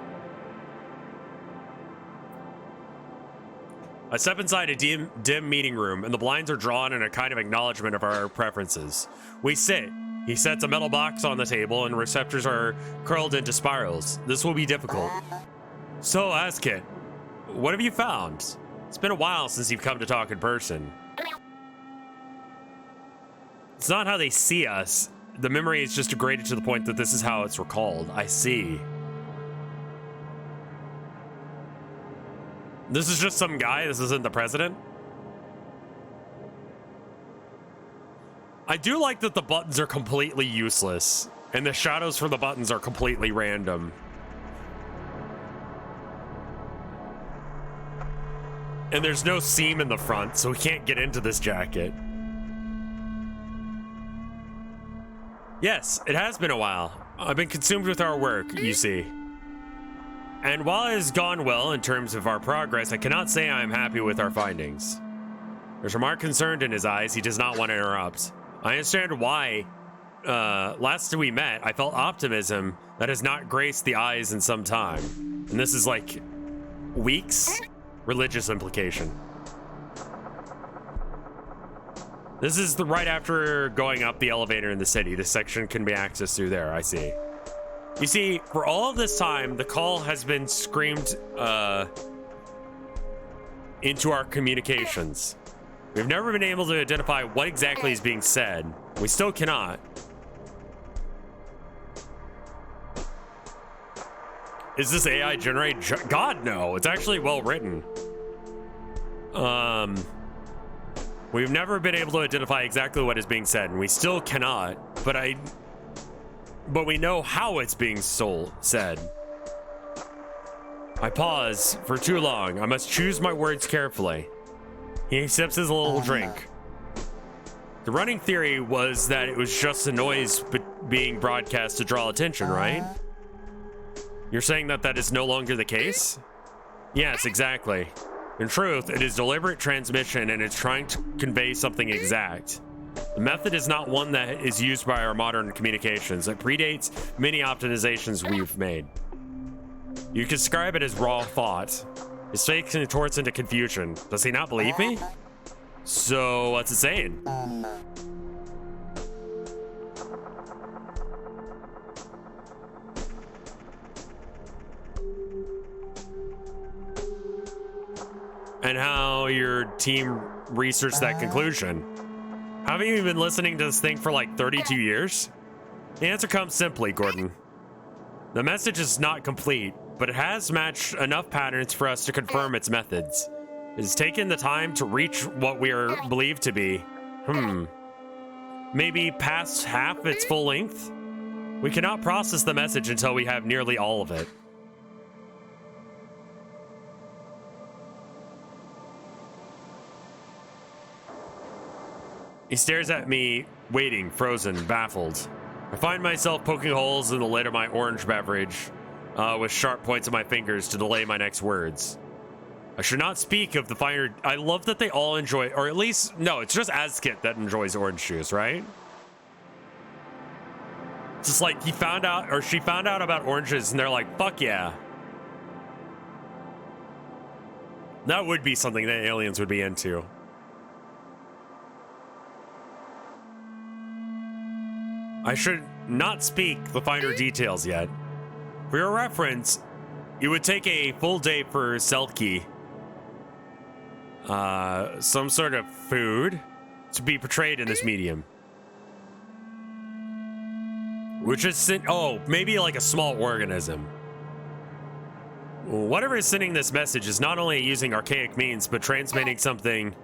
I step inside a dim meeting room, and the blinds are drawn in a kind of acknowledgement of our preferences. We sit. He sets a metal box on the table, and receptors are curled into spirals. This will be difficult. So, Kid, what have you found? It's been a while since you've come to talk in person. It's not how they see us. The memory is just degraded to the point that this is how it's recalled. I see. This is just some guy. This isn't the president. I do like that the buttons are completely useless, and the shadows for the buttons are completely random. And there's no seam in the front, so we can't get into this jacket. Yes, it has been a while. I've been consumed with our work, you see. And while it has gone well in terms of our progress, I cannot say I am happy with our findings. There's a marked concern in his eyes. He does not want to interrupt. I understand why. Last we met, I felt optimism that has not graced the eyes in some time. And this is like weeks? Religious implication. This is the right after going up the elevator in the city. This section can be accessed through there. I see. You see, for all of this time, the call has been screamed into our communications. We've never been able to identify what exactly is being said. We still cannot. Is this AI generated? God, no. It's actually well written. We've never been able to identify exactly what is being said, and we still cannot. But we know how it's being said. I pause for too long. I must choose my words carefully. He sips his little drink. The running theory was that it was just a noise being broadcast to draw attention, right? You're saying that that is no longer the case? Yes, exactly. In truth, it is deliberate transmission and it's trying to convey something exact. The method is not one that is used by our modern communications. It predates many optimizations we've made. You can describe it as raw thought. His face contorts into confusion. Does he not believe me? So, what's it saying? And how your team researched that conclusion. Haven't you been listening to this thing for like 32 years? The answer comes simply, Gordon. The message is not complete, but it has matched enough patterns for us to confirm its methods. It has taken the time to reach what we are believed to be. Maybe past half its full length? We cannot process the message until we have nearly all of it. He stares at me, waiting, frozen, baffled. I find myself poking holes in the lid of my orange beverage with sharp points of my fingers to delay my next words. I should not speak of the finer... I love that they all enjoy... Or at least... No, it's just Azkit that enjoys orange juice, right? It's just like he found out... Or she found out about oranges and they're like, fuck yeah. That would be something that aliens would be into. I should not speak the finer details yet. For your reference, it would take a full day for Selkie, some sort of food, to be portrayed in this medium. Which is, maybe like a small organism. Whatever is sending this message is not only using archaic means, but transmitting something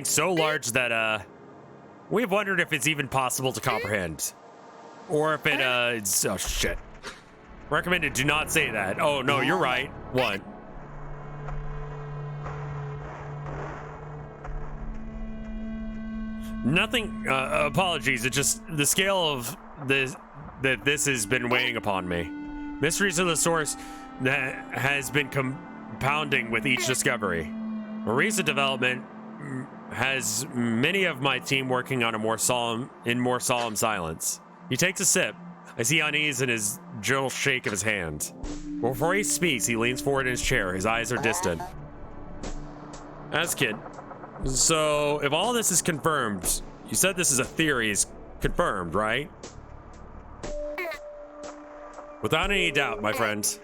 so large that, we've wondered if it's even possible to comprehend. Or if it's... Oh, shit. Recommended, do not say that. Oh, no, you're right. What? Nothing... apologies. It's just the scale of this... That this has been weighing upon me. Mysteries of the source that has been compounding with each discovery. A recent development has many of my team working on more solemn silence. He takes a sip. I see unease in his gentle shake of his hand. Before he speaks, he leans forward in his chair. His eyes are distant. Azkit, so if all this is confirmed, you said this is a theory, is confirmed, right? Without any doubt, my friend.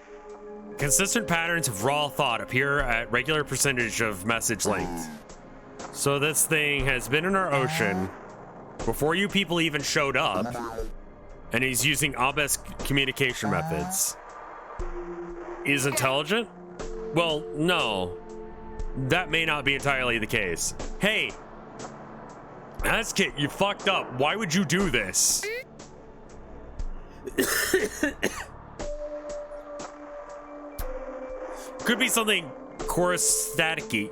Consistent patterns of raw thought appear at regular percentage of message length. So this thing has been in our ocean before you people even showed up, and he's using obelisk communication methods. He's intelligent? Well, no. That may not be entirely the case. Hey! Azkit, you fucked up. Why would you do this? Could be something Corru.Observer,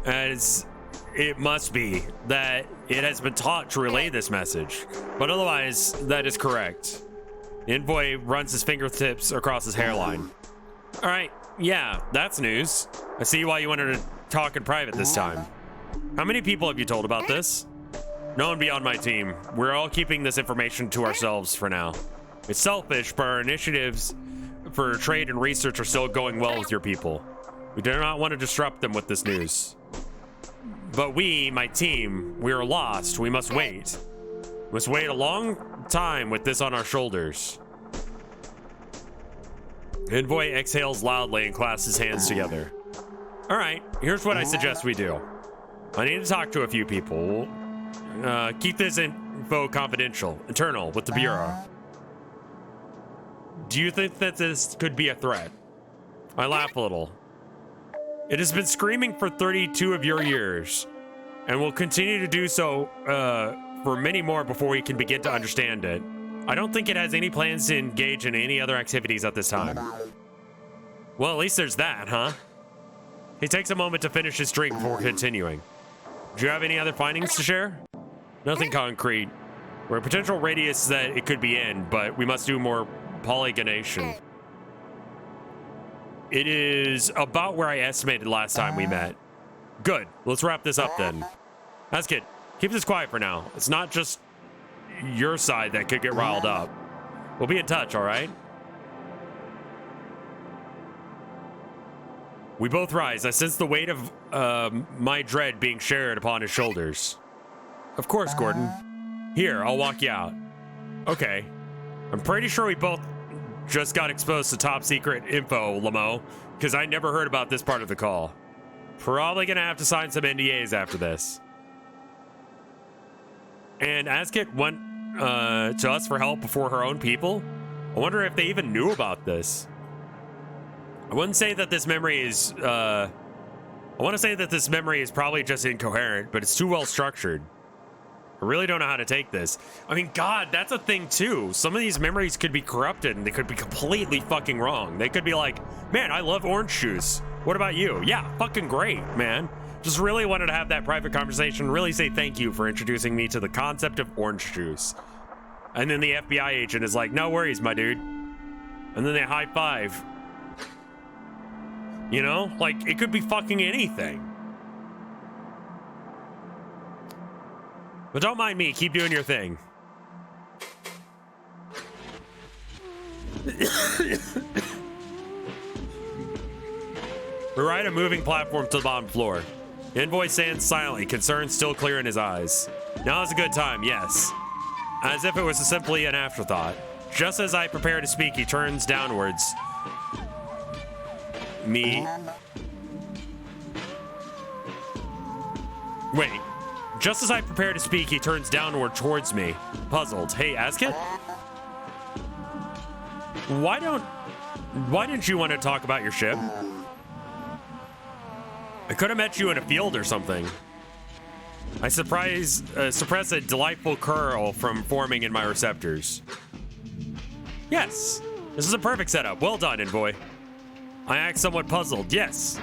as it must be that it has been taught to relay this message, but otherwise that is correct. The envoy runs his fingertips across his hairline. All right, yeah, that's news. I see why you wanted to talk in private this time. How many people have you told about this? No one beyond my team. We're all keeping this information to ourselves for now. It's selfish, but our initiatives for trade and research are still going well with your people. We do not want to disrupt them with this news. But we, my team, we are lost. We must wait. We must wait a long time with this on our shoulders. Envoy exhales loudly and clasps his hands together. All right, here's what I suggest we do. I need to talk to a few people. Keep this info confidential, internal, with the Bureau. Do you think that this could be a threat? I laugh a little. It has been screaming for 32 of your years, and will continue to do so for many more before we can begin to understand it. I don't think it has any plans to engage in any other activities at this time. Well, at least there's that, huh? He takes a moment to finish his drink before continuing. Do you have any other findings to share? Nothing concrete. We're a potential radius that it could be in, but we must do more polygonation. It is about where I estimated last time we met. Good. Let's wrap this up then. That's good. Keep this quiet for now. It's not just your side that could get riled up. We'll be in touch, all right? We both rise. I sense the weight of my dread being shared upon his shoulders. Of course, Gordon. Here, I'll walk you out. Okay. I'm pretty sure we both just got exposed to top secret info, Lamo, because I never heard about this part of the call. Probably gonna have to sign some NDAs after this. And Askit went to us for help before her own people? I wonder if they even knew about this. I wouldn't say that this memory is, I want to say that this memory is probably just incoherent, but it's too well structured. I really don't know how to take this. I mean, God, that's a thing too. Some of these memories could be corrupted and they could be completely fucking wrong. They could be like, man, I love orange juice. What about you? Yeah, fucking great, man. Just really wanted to have that private conversation, really say thank you for introducing me to the concept of orange juice. And then the FBI agent is like, no worries, my dude. And then they high five. You know, like it could be fucking anything. But don't mind me, keep doing your thing. We ride a moving platform to the bottom floor. Envoy stands silently, concern still clear in his eyes. Now is a good time, yes. As if it was simply an afterthought. Just as I prepare to speak, he turns downwards. Me. Wait. Just as I prepare to speak, he turns downward towards me, puzzled. Hey, Askit? Why didn't you want to talk about your ship? I could have met you in a field or something. I suppress a delightful curl from forming in my receptors. Yes, this is a perfect setup. Well done, Envoy. I act somewhat puzzled. Yes,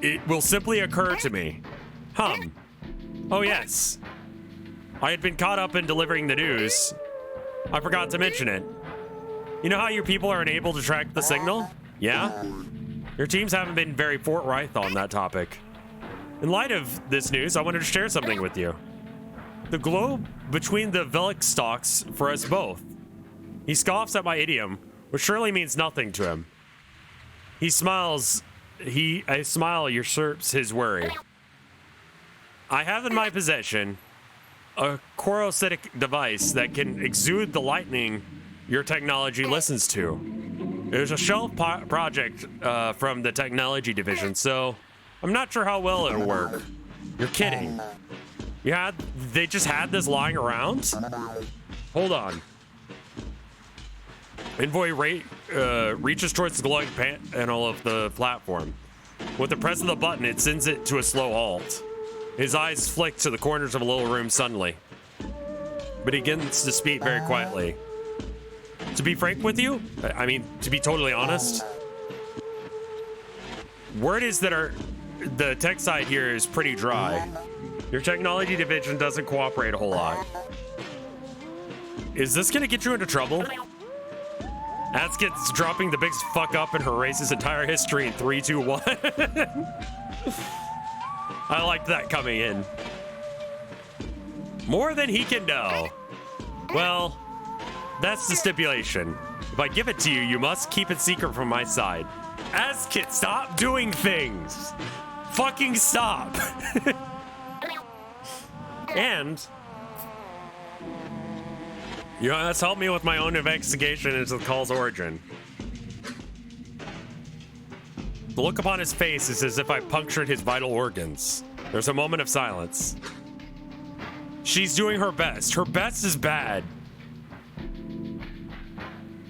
it will simply occur to me. Oh yes. I had been caught up in delivering the news. I forgot to mention it. You know how your people are unable to track the signal? Yeah? Your teams haven't been very forthright on that topic. In light of this news, I wanted to share something with you. The globe between the Velik stalks for us both. He scoffs at my idiom, which surely means nothing to him. He smiles. A smile usurps his worry. I have in my possession a Corru.Observer device that can exude the lightning your technology listens to. It was a shelf project from the technology division, so I'm not sure how well it'll work. You're kidding. They just had this lying around? Hold on. Envoy reaches towards the glowing panel of the platform. With the press of the button, it sends it to a slow halt. His eyes flick to the corners of a little room suddenly. But he begins to speak very quietly. To be frank with you, to be totally honest, word is that the tech side here is pretty dry. Your technology division doesn't cooperate a whole lot. Is this gonna get you into trouble? Askit's dropping the big fuck up in her race's entire history in 3, 2, 1. I liked that coming in. More than he can know. Well, that's the stipulation. If I give it to you, you must keep it secret from my side. Askit, stop doing things. Fucking stop. And you must help me with my own investigation into the call's origin. The look upon his face is as if I punctured his vital organs. There's a moment of silence. She's doing her best. Her best is bad.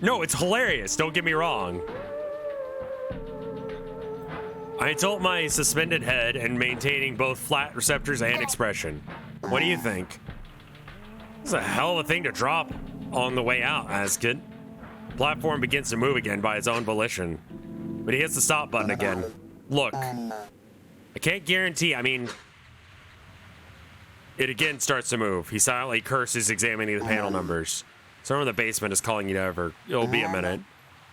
No, it's hilarious. Don't get me wrong. I tilt my suspended head and maintaining both flat receptors and expression. What do you think? It's a hell of a thing to drop on the way out, Askit. Platform begins to move again by its own volition. But he hits the stop button again. Look, I can't guarantee, it again starts to move. He silently curses, examining the panel numbers. Someone in the basement is calling you over. It'll be a minute.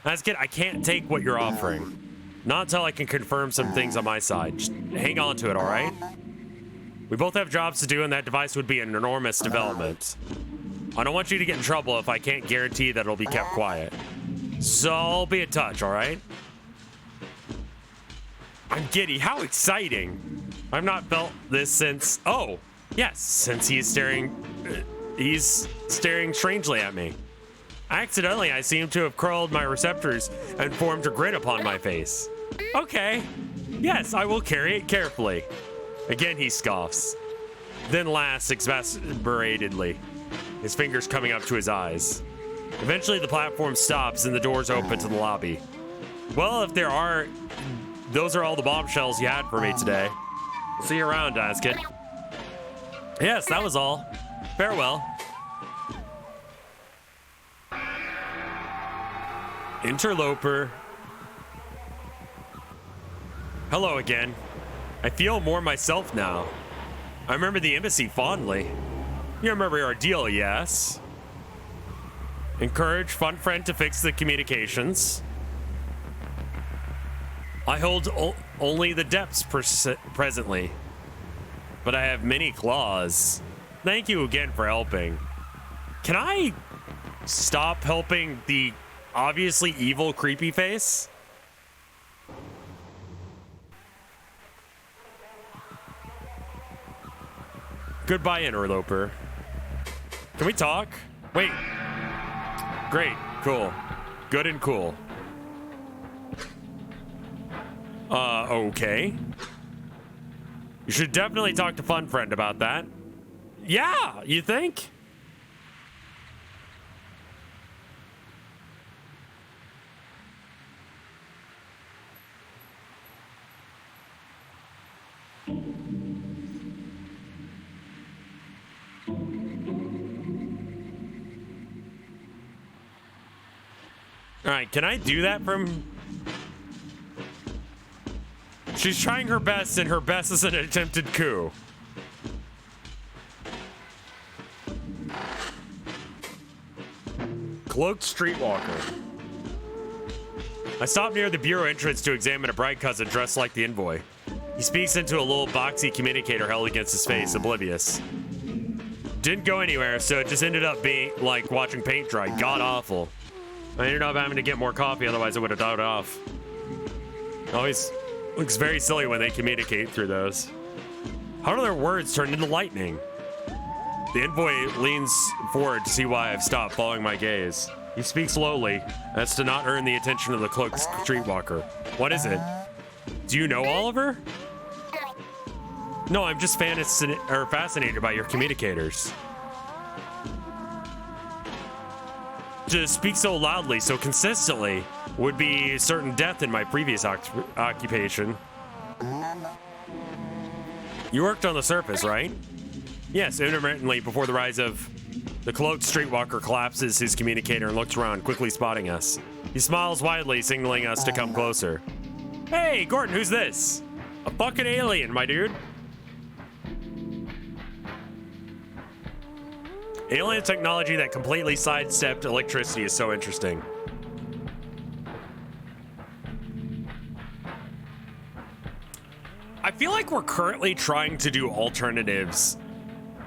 Askit, I can't take what you're offering. Not until I can confirm some things on my side. Just hang on to it, all right? We both have jobs to do, and that device would be an enormous development. I don't want you to get in trouble if I can't guarantee that it'll be kept quiet. So I'll be in touch, all right? I'm giddy. How exciting. I've not felt this since... Oh, yes, since he's staring strangely at me. Accidentally, I seem to have curled my receptors and formed a grin upon my face. Okay. Yes, I will carry it carefully. Again, he scoffs. Then laughs exasperatedly, his fingers coming up to his eyes. Eventually, the platform stops and the doors open to the lobby. Well, if there are... Those are all the bombshells you had for me today. See you around, Askin. Yes, that was all. Farewell. Interloper. Hello again. I feel more myself now. I remember the embassy fondly. You remember our deal, yes? Encourage fun friend to fix the communications. I hold only the depths presently, but I have many claws. Thank you again for helping. Can I stop helping the obviously evil creepy face? Goodbye, interloper. Can we talk? Wait. Great. Cool. Good and cool. Okay. You should definitely talk to Fun Friend about that. Yeah, you think? All right, can I do that from... She's trying her best, and her best is an attempted coup. Cloaked streetwalker. I stopped near the bureau entrance to examine a bright cousin dressed like the envoy. He speaks into a little boxy communicator held against his face, oblivious. Didn't go anywhere, so it just ended up being like watching paint dry. God awful. I ended up having to get more coffee, otherwise it would have died off. Always looks very silly when they communicate through those. How do their words turn into lightning? The envoy leans forward to see why I've stopped following my gaze. He speaks slowly, as to not earn the attention of the cloaked streetwalker. What is it? Do you know Oliver? No, I'm just fascinated by your communicators. To speak so loudly, so consistently, would be certain death in my previous occupation. You worked on the surface, right? Yes, intermittently before the rise of... The cloaked streetwalker collapses his communicator and looks around, quickly spotting us. He smiles widely, signaling us to come closer. Hey, Gordon, who's this? A fucking alien, my dude. Alien technology that completely sidestepped electricity is so interesting. I feel like we're currently trying to do alternatives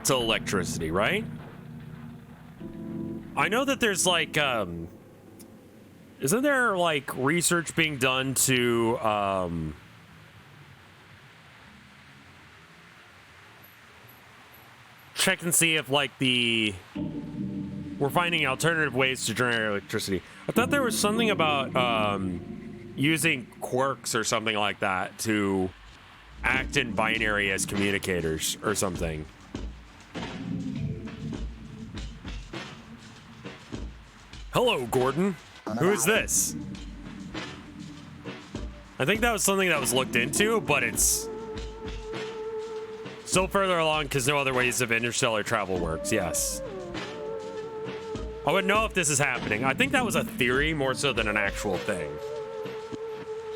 to electricity, right? I know that there's like, isn't there like research being done to, check and see if like we're finding alternative ways to generate electricity. I thought there was something about using quarks or something like that to act in binary as communicators or something. Hello, Gordon. Who is this? I think that was something that was looked into, but it's still further along because no other ways of interstellar travel works, yes. I would know if this is happening. I think that was a theory more so than an actual thing.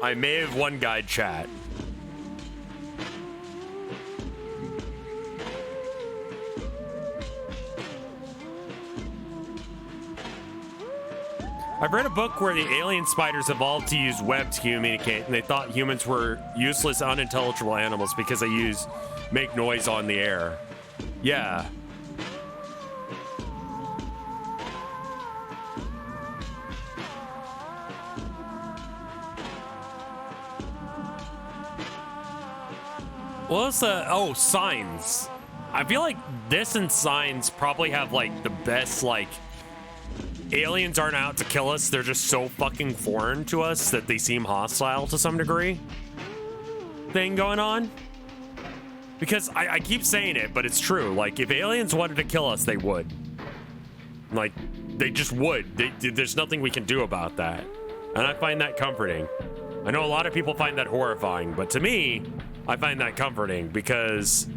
I may have one guide chat. I've read a book where the alien spiders evolved to use web to communicate, and they thought humans were useless, unintelligible animals because they make noise on the air. Yeah. What's the... Oh, Signs. I feel like this and Signs probably have, like, the best, like... Aliens aren't out to kill us. They're just so fucking foreign to us that they seem hostile to some degree. Thing going on. Because I keep saying it, but it's true. Like, if aliens wanted to kill us, they would. Like, they just would. There's nothing we can do about that. And I find that comforting. I know a lot of people find that horrifying, but to me, I find that comforting because...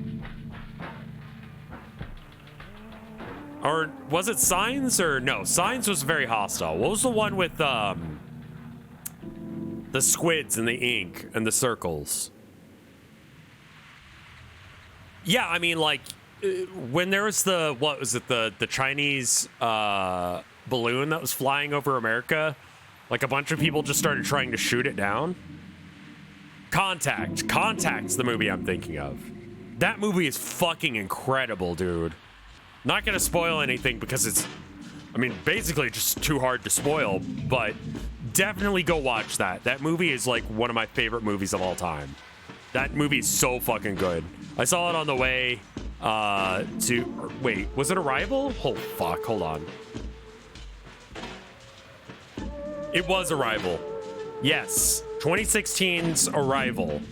Or was it Signs or no? Signs was very hostile. What was the one with the squids and the ink and the circles? Yeah, I mean, like when there was the what was it the Chinese balloon that was flying over America, like a bunch of people just started trying to shoot it down. Contact's the movie I'm thinking of. That movie is fucking incredible, dude. Not gonna spoil anything because it's, I mean, basically just too hard to spoil, but definitely go watch that. That movie is like one of my favorite movies of all time. That movie is so fucking good. I saw it on the way wait, was it Arrival? Oh, fuck, hold on. It was Arrival. Yes, 2016's Arrival.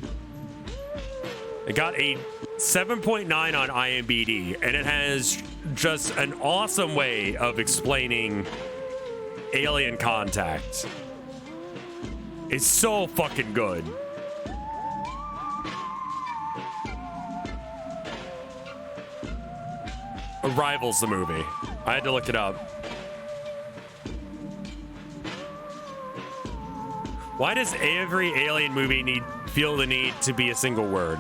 It got a 7.9 on IMDb, and it has just an awesome way of explaining alien contact. It's so fucking good. Arrival's the movie. I had to look it up. Why does every alien movie feel the need to be a single word?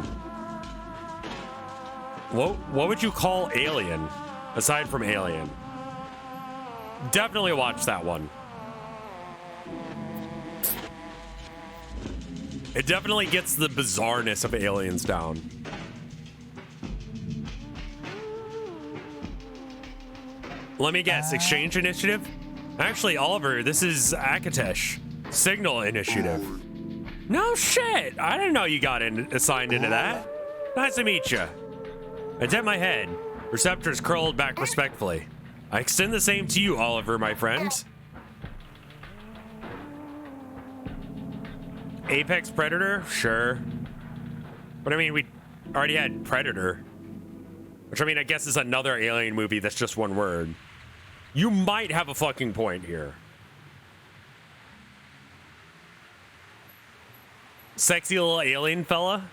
What would you call Alien, aside from Alien? Definitely watch that one. It definitely gets the bizarreness of aliens down. Let me guess, Exchange Initiative? Actually, Oliver, this is Akatesh. Signal Initiative. No shit! I didn't know you got assigned into that. Nice to meet you. I tip my head. Receptors curled back respectfully. I extend the same to you, Oliver, my friend. Apex Predator? Sure. But I mean, we already had Predator. Which I mean, I guess is another alien movie that's just one word. You might have a fucking point here. Sexy little alien fella?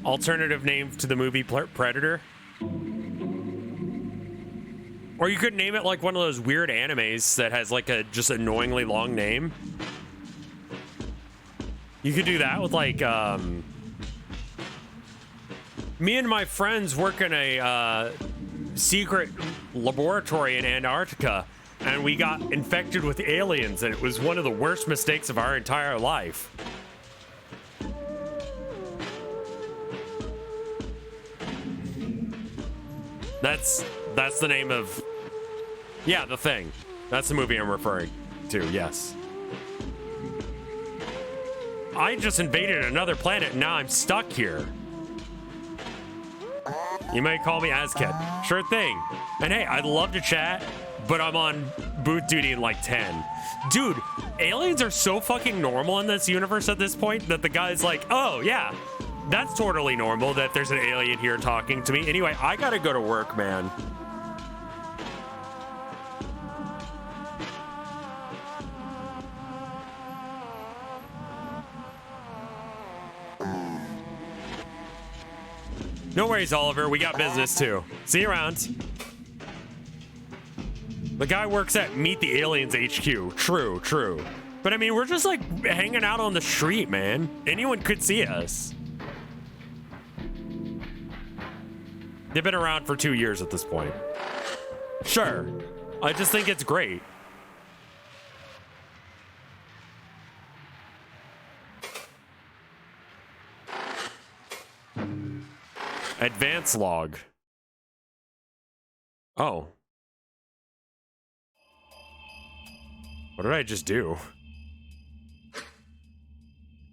Alternative name to the movie Predator? Or you could name it like one of those weird animes that has like a just annoyingly long name. You could do that with like, me and my friends work in a secret laboratory in Antarctica, and we got infected with aliens, and it was one of the worst mistakes of our entire life. That's the name of... Yeah, The Thing. That's the movie I'm referring to, yes. I just invaded another planet, and now I'm stuck here. You might call me Azket. Sure thing. And hey, I'd love to chat, but I'm on booth duty in like 10. Dude, aliens are so fucking normal in this universe at this point that the guy's like, oh yeah, that's totally normal that there's an alien here talking to me. Anyway, I gotta go to work, man. No worries, Oliver. We got business too. See you around. The guy works at Meet the Aliens HQ. True, true. But I mean, we're just like hanging out on the street, man. Anyone could see us. They've been around for 2 years at this point. Sure. I just think it's great. Advance log. Oh. What did I just do?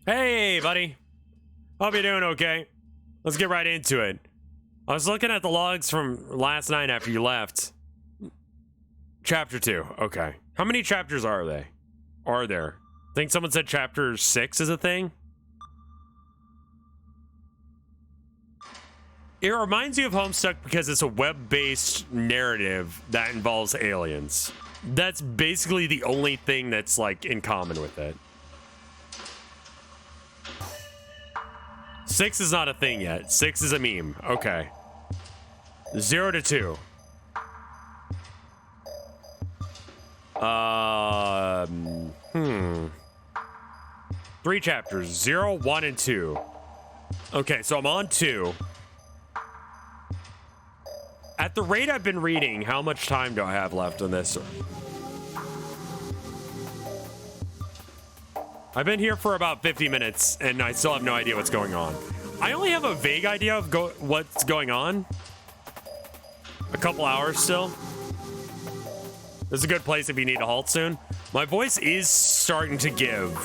Hey, buddy. Hope you're doing okay. Let's get right into it. I was looking at the logs from last night after you left. Chapter 2. Okay. How many chapters are they? Are there? I think someone said chapter 6 is a thing. It reminds you of Homestuck because it's a web-based narrative that involves aliens. That's basically the only thing that's like in common with it. 6 is not a thing yet. 6 is a meme. Okay. 0 to 2. 3 chapters. 0, 1, and 2. Okay, so I'm on 2. At the rate I've been reading, how much time do I have left on this? I've been here for about 50 minutes, and I still have no idea what's going on. I only have a vague idea of what's going on. A couple hours still. This is a good place if you need to halt soon. My voice is starting to give.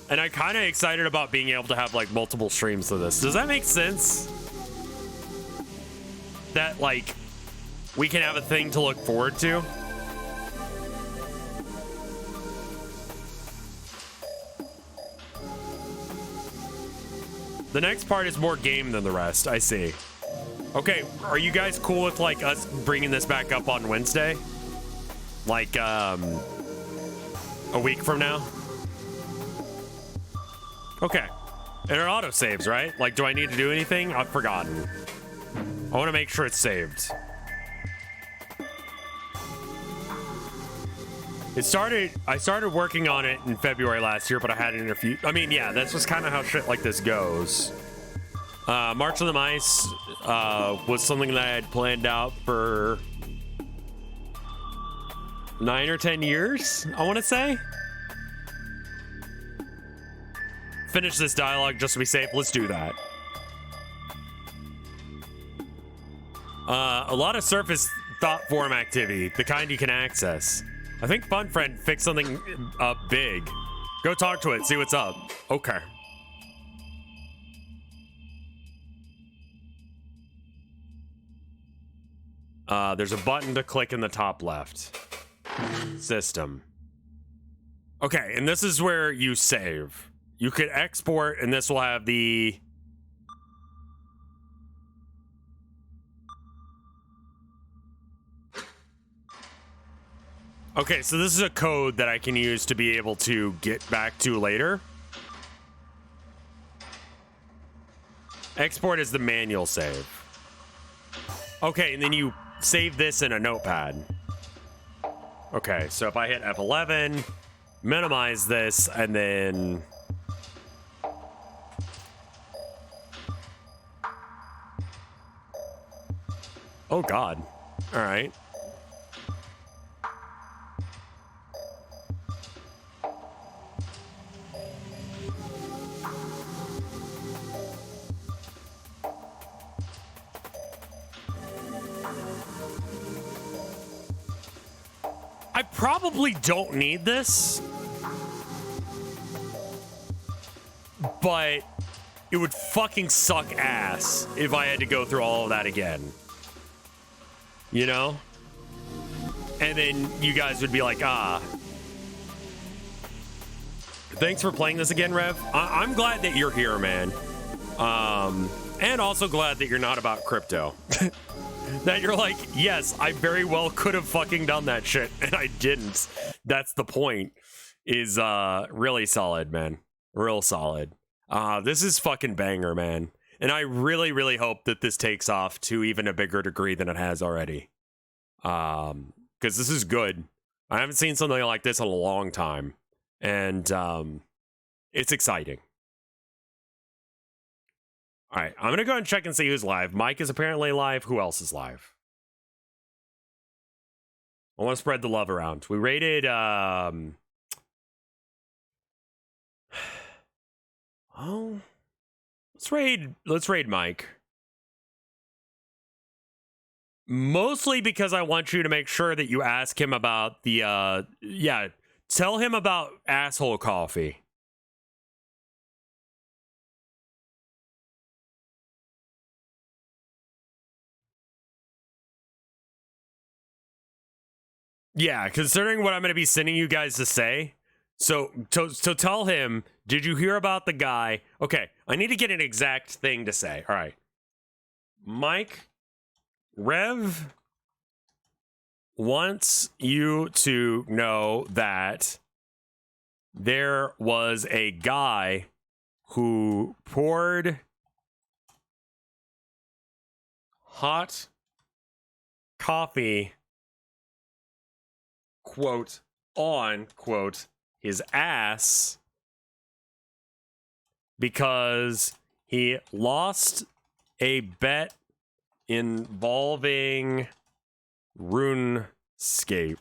And I'm kind of excited about being able to have, like, multiple streams of this. Does that make sense? That, like, we can have a thing to look forward to? The next part is more game than the rest, I see. Okay, are you guys cool with, like, us bringing this back up on Wednesday? Like, a week from now? Okay. And it auto-saves, right? Like, do I need to do anything? I've forgotten. I want to make sure it's saved. I started working on it in February last year, but I had an interview. I mean, yeah, that's just kind of how shit like this goes. March of the Mice was something that I had planned out for 9 or 10 years, I want to say. Finish this dialogue just to be safe. Let's do that. A lot of surface thought form activity, the kind you can access. I think FunFriend fixed something up big. Go talk to it, see what's up. Okay. There's a button to click in the top left. System. Okay, and this is where you save. You could export, and this will have the... Okay, so this is a code that I can use to be able to get back to later. Export is the manual save. Okay, and then you save this in a notepad. Okay, so if I hit F11, minimize this, and then... Oh, God. All right. I probably don't need this, but it would fucking suck ass if I had to go through all of that again. You know? And then you guys would be like, ah. Thanks for playing this again, Rev. I'm glad that you're here, man. And also glad that you're not about crypto. That you're like, yes, I very well could have fucking done that shit, and I didn't. That's the point. Is really solid, man. Real solid. This is fucking banger, man. And I really, really hope that this takes off to even a bigger degree than it has already. Because this is good. I haven't seen something like this in a long time. And it's exciting. All right, I'm going to go and check and see who's live. Mike is apparently live. Who else is live? I want to spread the love around. We rated... Oh... Let's raid Mike. Mostly because I want you to make sure that you ask him about the yeah, tell him about asshole coffee. Yeah, considering what I'm going to be sending you guys to say. So tell him, did you hear about the guy? Okay, I need to get an exact thing to say. All right. Mike, Rev wants you to know that there was a guy who poured hot coffee, quote, on, quote, his ass because he lost a bet involving RuneScape.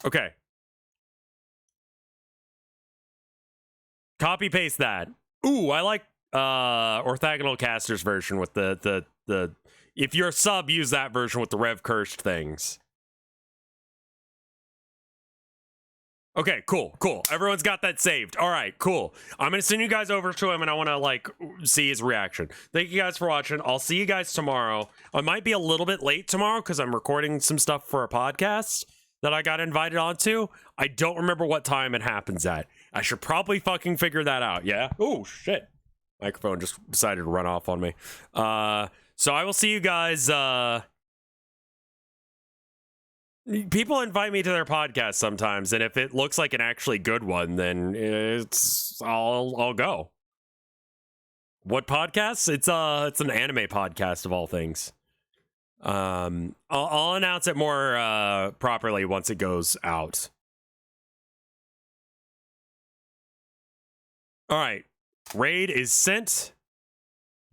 Okay. Copy paste that. Ooh, I like orthogonal caster's version with the if you're a sub, use that version with the rev cursed things. Okay, cool. Everyone's got that saved. All right, cool. I'm gonna send you guys over to him, and I want to like see his reaction. Thank you guys for watching. I'll see you guys tomorrow. I might be a little bit late tomorrow because I'm recording some stuff for a podcast that I got invited onto. I don't remember what time it happens at. I should probably fucking figure that out. Yeah. Oh shit. Microphone just decided to run off on me. So I will see you guys. People invite me to their podcast sometimes, and if it looks like an actually good one, then I'll go. What podcast? It's an anime podcast of all things. I'll announce it more properly once it goes out. All right, raid is sent.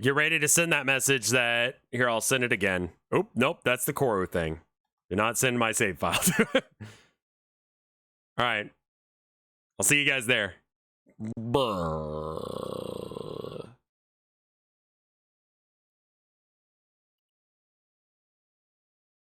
Get ready to send that message. That here, I'll send it again. Oh nope, that's the Corru thing. Do not send my save file. All right. I'll see you guys there. Brr.